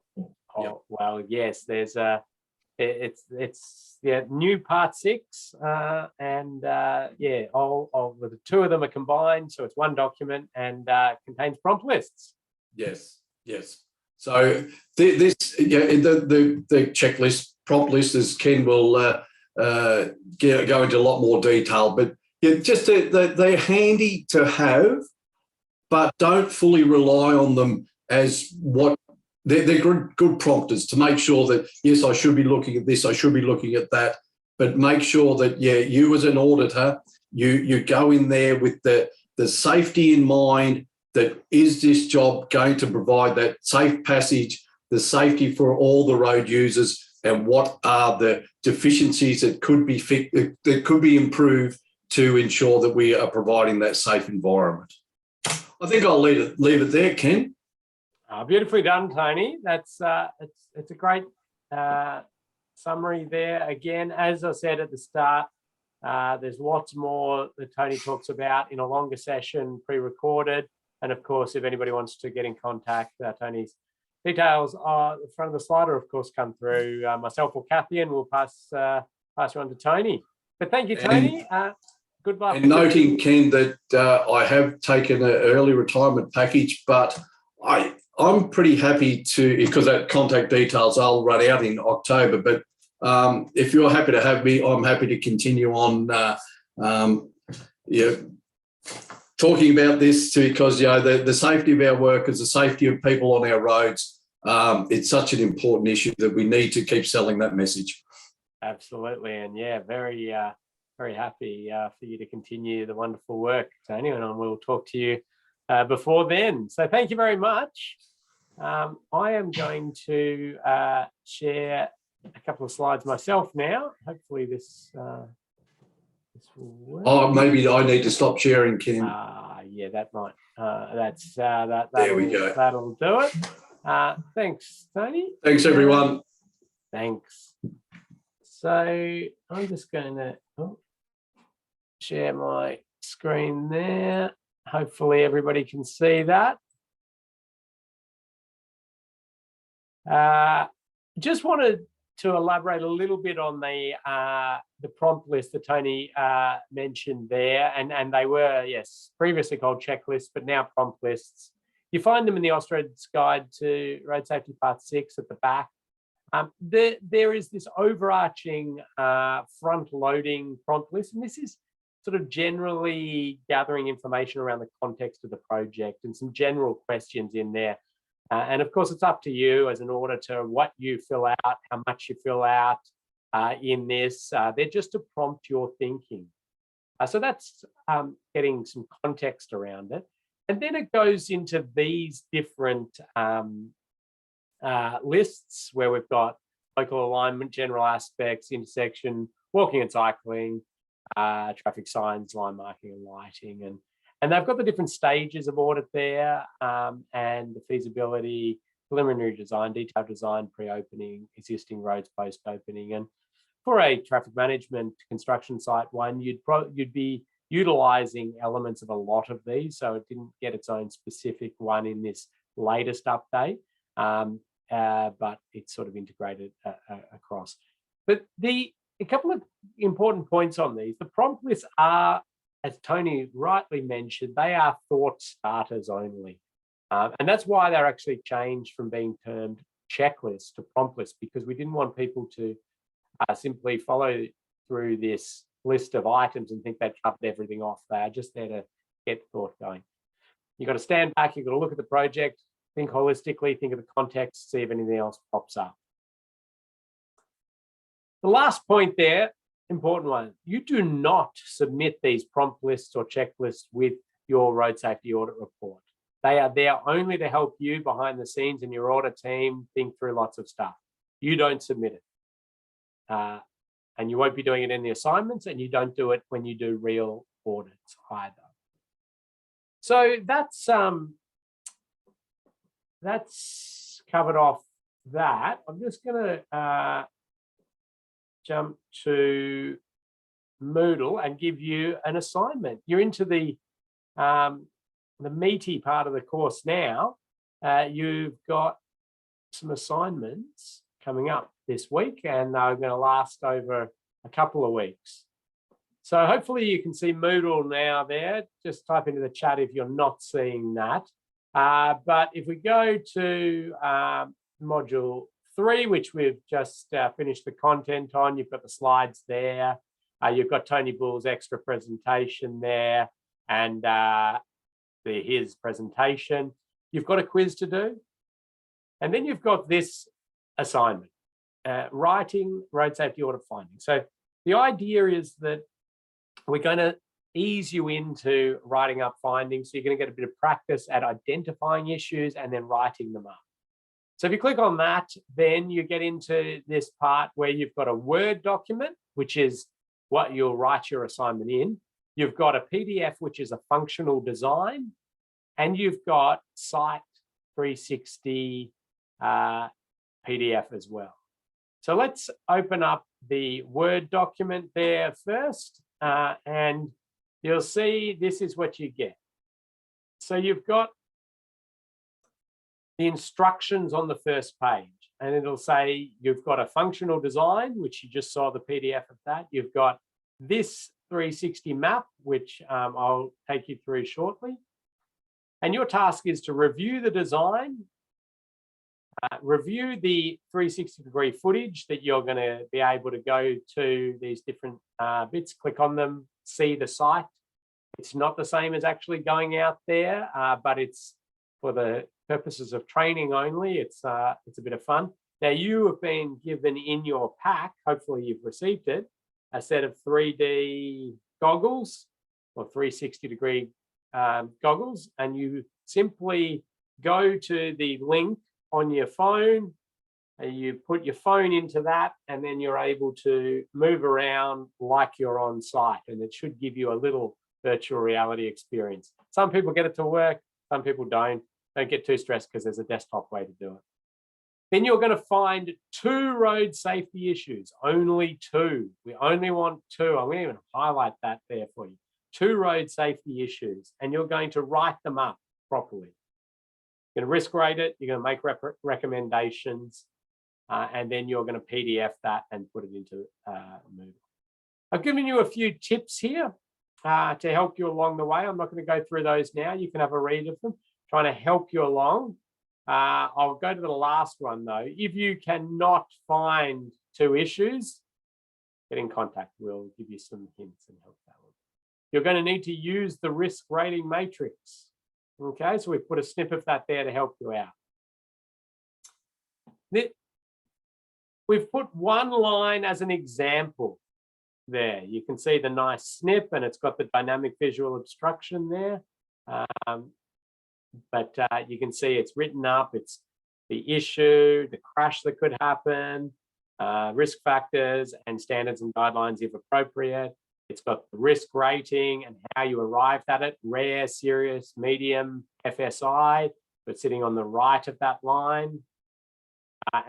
Oh, well, yes. There's it's new part 6, and all the two of them are combined, so it's one document and contains prompt lists. Yes. So the checklist, prompt list, as Ken will go into a lot more detail, but just they're handy to have, but don't fully rely on them as what. They're good prompters to make sure that, yes, I should be looking at this, I should be looking at that, but make sure that, you as an auditor, you go in there with the safety in mind, that is this job going to provide that safe passage, the safety for all the road users, and what are the deficiencies that could be that could be improved to ensure that we are providing that safe environment. I think I'll leave it there, Ken. Beautifully done, Tony. That's it's a great summary there. Again, as I said at the start, There's lots more that Tony talks about in a longer session, pre-recorded. And of course, if anybody wants to get in contact, Tony's details are at the front of the slider, of course, come through myself or Kathy, and we'll pass you on to Tony. But thank you, Tony. Good luck. And noting, Ken, that I have taken an early retirement package, but I'm pretty happy to, because that contact details I'll run out in October. But if you're happy to have me, I'm happy to continue on. Talking about this too, because the safety of our workers, the safety of people on our roads, it's such an important issue that we need to keep selling that message. Absolutely, and yeah, very happy for you to continue the wonderful work, Tony, and we'll talk to you before then. So thank you very much. I am going to share a couple of slides myself now. Hopefully this will work. Oh, maybe I need to stop sharing, Ken. Yeah, that might. There we go. That'll do it. Thanks, Tony. Thanks, everyone. Thanks. So I'm just going to share my screen there. Hopefully everybody can see that. Just wanted to elaborate a little bit on the prompt list that Tony mentioned there, and they were, yes, previously called checklists, but now prompt lists. You find them in the Austroads Guide to Road Safety Part 6 at the back. There is this overarching front-loading prompt list, and this is sort of generally gathering information around the context of the project and some general questions in there. And of course, it's up to you as an auditor what you fill out, how much you fill out in this. They're just to prompt your thinking. So that's getting some context around it. And then it goes into these different lists where we've got local alignment, general aspects, intersection, walking and cycling, traffic signs, line marking and lighting. And they've got the different stages of audit there, and the feasibility, preliminary design, detailed design, pre-opening, existing roads post-opening. And for a traffic management construction site one, you'd be utilising elements of a lot of these, so it didn't get its own specific one in this latest update, but it's sort of integrated across. But a couple of important points on these. The prompt lists are, as Tony rightly mentioned, they are thought starters only. And that's why they're actually changed from being termed checklists to prompt lists, because we didn't want people to simply follow through this list of items and think they've covered everything off. They are just there to get thought going. You've got to stand back, you've got to look at the project, think holistically, think of the context, see if anything else pops up. The last point there, important one, you do not submit these prompt lists or checklists with your road safety audit report. They are there only to help you behind the scenes and your audit team think through lots of stuff. You don't submit it. And you won't be doing it in the assignments, and you don't do it when you do real audits either. So that's covered off that. I'm just going to jump to Moodle and give you an assignment. You're into the meaty part of the course now. You've got some assignments coming up this week, and they're going to last over a couple of weeks. So hopefully you can see Moodle now there. Just type into the chat if you're not seeing that. But if we go to module 3, which we've just finished the content on, you've got the slides there. You've got Tony Bull's extra presentation there, and his presentation. You've got a quiz to do. And then you've got this assignment, writing road safety audit findings. So the idea is that we're going to ease you into writing up findings. So you're going to get a bit of practice at identifying issues and then writing them up. So if you click on that, then you get into this part where you've got a Word document, which is what you'll write your assignment in. You've got a PDF, which is a functional design, and you've got Site 360 PDF as well. So let's open up the Word document there first. and you'll see this is what you get. So you've got the instructions on the first page, and it'll say you've got a functional design, which you just saw the PDF of that. You've got this 360 map, which I'll take you through shortly. And your task is to review the design, review the 360-degree footage that you're going to be able to go to these different bits, click on them, see the site. It's not the same as actually going out there, but it's for the purposes of training only. It's a bit of fun. Now, you have been given in your pack, hopefully you've received it, a set of 3D goggles or 360-degree goggles, and you simply go to the link on your phone, and you put your phone into that, and then you're able to move around like you're on site, and it should give you a little virtual reality experience. Some people get it to work, some people don't. Don't get too stressed because there's a desktop way to do it. Then you're going to find 2 road safety issues, only 2. We only want 2. I'm going to even highlight that there for you. 2 road safety issues, and you're going to write them up properly. You're going to risk rate it, you're going to make recommendations, and then you're going to PDF that and put it into Moodle. I've given you a few tips here to help you along the way. I'm not going to go through those now. You can have a read of them, trying to help you along. I'll go to the last one though. If you cannot find 2 issues, get in contact. We'll give you some hints and help that one. You're going to need to use the risk rating matrix. Okay, so we've put a snippet of that there to help you out. We've put one line as an example there. You can see the nice snip, and it's got the dynamic visual obstruction there. But you can see it's written up. It's the issue, the crash that could happen, risk factors and standards and guidelines if appropriate. It's got the risk rating and how you arrived at it, rare, serious, medium, FSI, but sitting on the right of that line.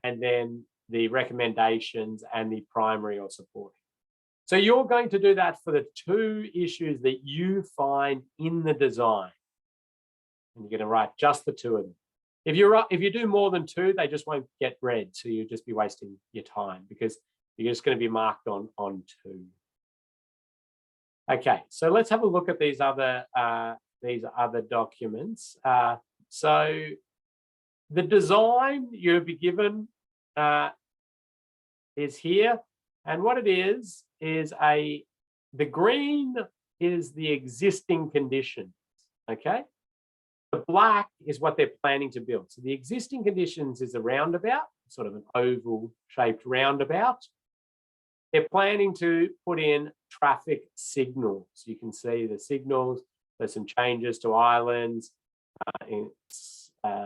And then the recommendations and the primary or supporting. So you're going to do that for the 2 issues that you find in the design. And you're going to write just the 2 of them. If you do more than 2, they just won't get read. So you'll just be wasting your time because you're just going to be marked on 2. Okay, so let's have a look at these other documents. So the design you'll be given is here, and what it is the green is the existing conditions. Okay, the black is what they're planning to build. So the existing conditions is a roundabout, sort of an oval shaped roundabout. They're planning to put in traffic signals. You can see the signals. There's some changes to islands,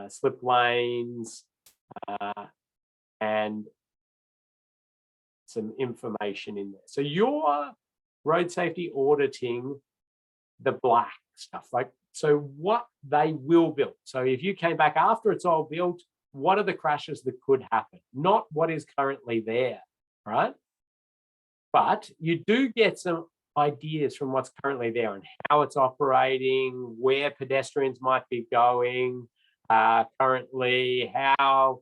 slip lanes, and some information in there. So you're road safety auditing the black stuff, like so what they will build. So if you came back after it's all built, what are the crashes that could happen? Not what is currently there, right? But you do get some ideas from what's currently there and how it's operating, where pedestrians might be going currently, how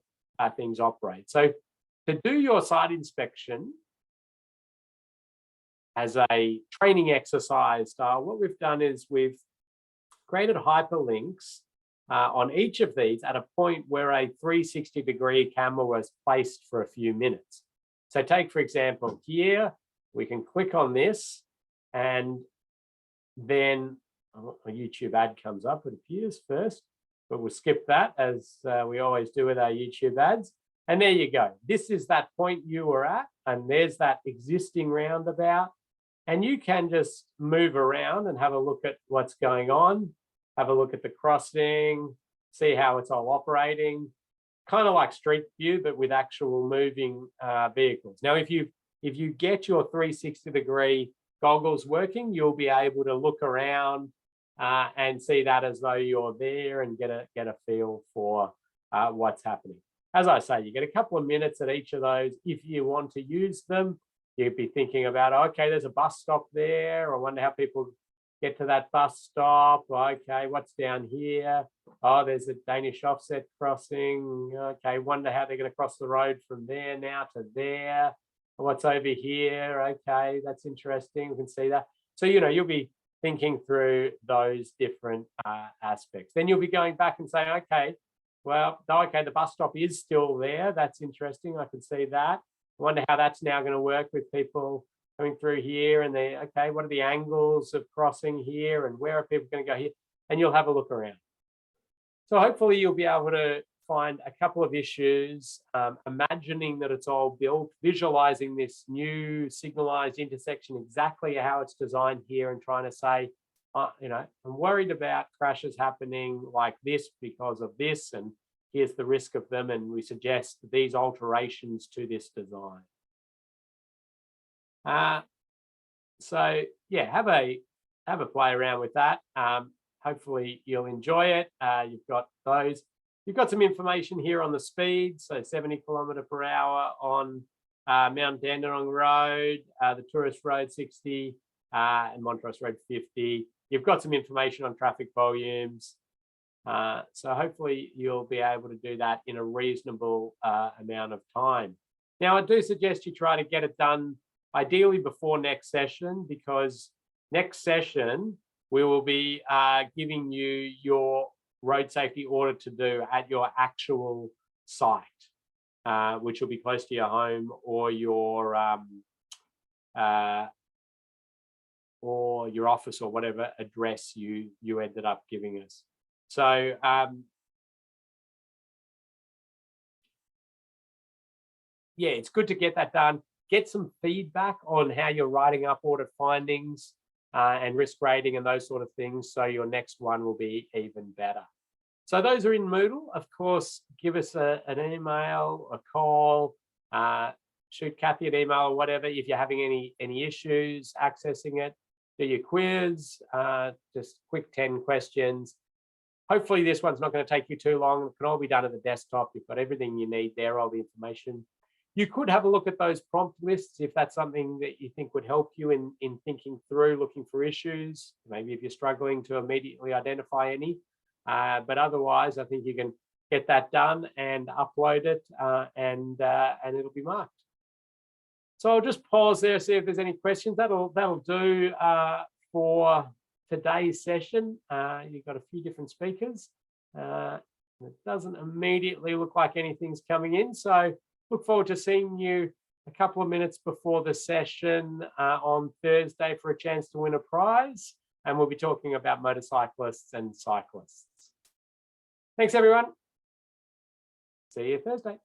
things operate. So to do your site inspection as a training exercise style, what we've done is we've created hyperlinks on each of these at a point where a 360-degree camera was placed for a few minutes. So take, for example, here, we can click on this and then a YouTube ad comes up, it appears first, but we'll skip that as we always do with our YouTube ads. And there you go. This is that point you were at, and there's that existing roundabout. And you can just move around and have a look at what's going on, have a look at the crossing, see how it's all operating, kind of like Street View, but with actual moving vehicles. Now, if you get your 360-degree goggles working, you'll be able to look around and see that as though you're there and get a feel for what's happening. As I say, you get a couple of minutes at each of those if you want to use them. you'd be thinking about, okay, there's a bus stop there. I wonder how people get to that bus stop. Okay, what's down here? Oh, there's a Danish offset crossing. Okay, wonder how they're going to cross the road from there now to there. What's over here? Okay, that's interesting. We can see that. So, you'll be thinking through those different aspects. Then you'll be going back and saying, okay, well, okay, the bus stop is still there. That's interesting. I can see that. I wonder how that's now going to work with people coming through here. And they, okay, what are the angles of crossing here? And where are people going to go here? And you'll have a look around. So hopefully you'll be able to find a couple of issues, imagining that it's all built, visualizing this new signalized intersection, exactly how it's designed here, and trying to say, I'm worried about crashes happening like this because of this, and here's the risk of them, and we suggest these alterations to this design. So yeah, have a play around with that. Hopefully you'll enjoy it. You've got those. You've got some information here on the speed, so 70 km/h on Mount Dandenong Road, the Tourist Road 60, and Montrose Road 50. You've got some information on traffic volumes. So hopefully you'll be able to do that in a reasonable amount of time. Now, I do suggest you try to get it done ideally before next session, because next session we will be giving you your road safety audit to do at your actual site, which will be close to your home or your office, or whatever address you ended up giving us. So yeah, it's good to get that done. Get some feedback on how you're writing up audit findings and risk rating and those sort of things, so your next one will be even better. So those are in Moodle. Of course, give us an email, a call, shoot Kathy an email or whatever if you're having any issues accessing it. Do your quiz, just quick 10 questions. Hopefully this one's not going to take you too long. It can all be done at the desktop. You've got everything you need there, all the information. You could have a look at those prompt lists if that's something that you think would help you in thinking through, looking for issues, maybe if you're struggling to immediately identify any. But otherwise, I think you can get that done and upload it, and it'll be marked. So I'll just pause there, see if there's any questions. That'll do for today's session. You've got a few different speakers. It doesn't immediately look like anything's coming in, so look forward to seeing you a couple of minutes before the session on Thursday for a chance to win a prize. And we'll be talking about motorcyclists and cyclists. Thanks, everyone. See you Thursday.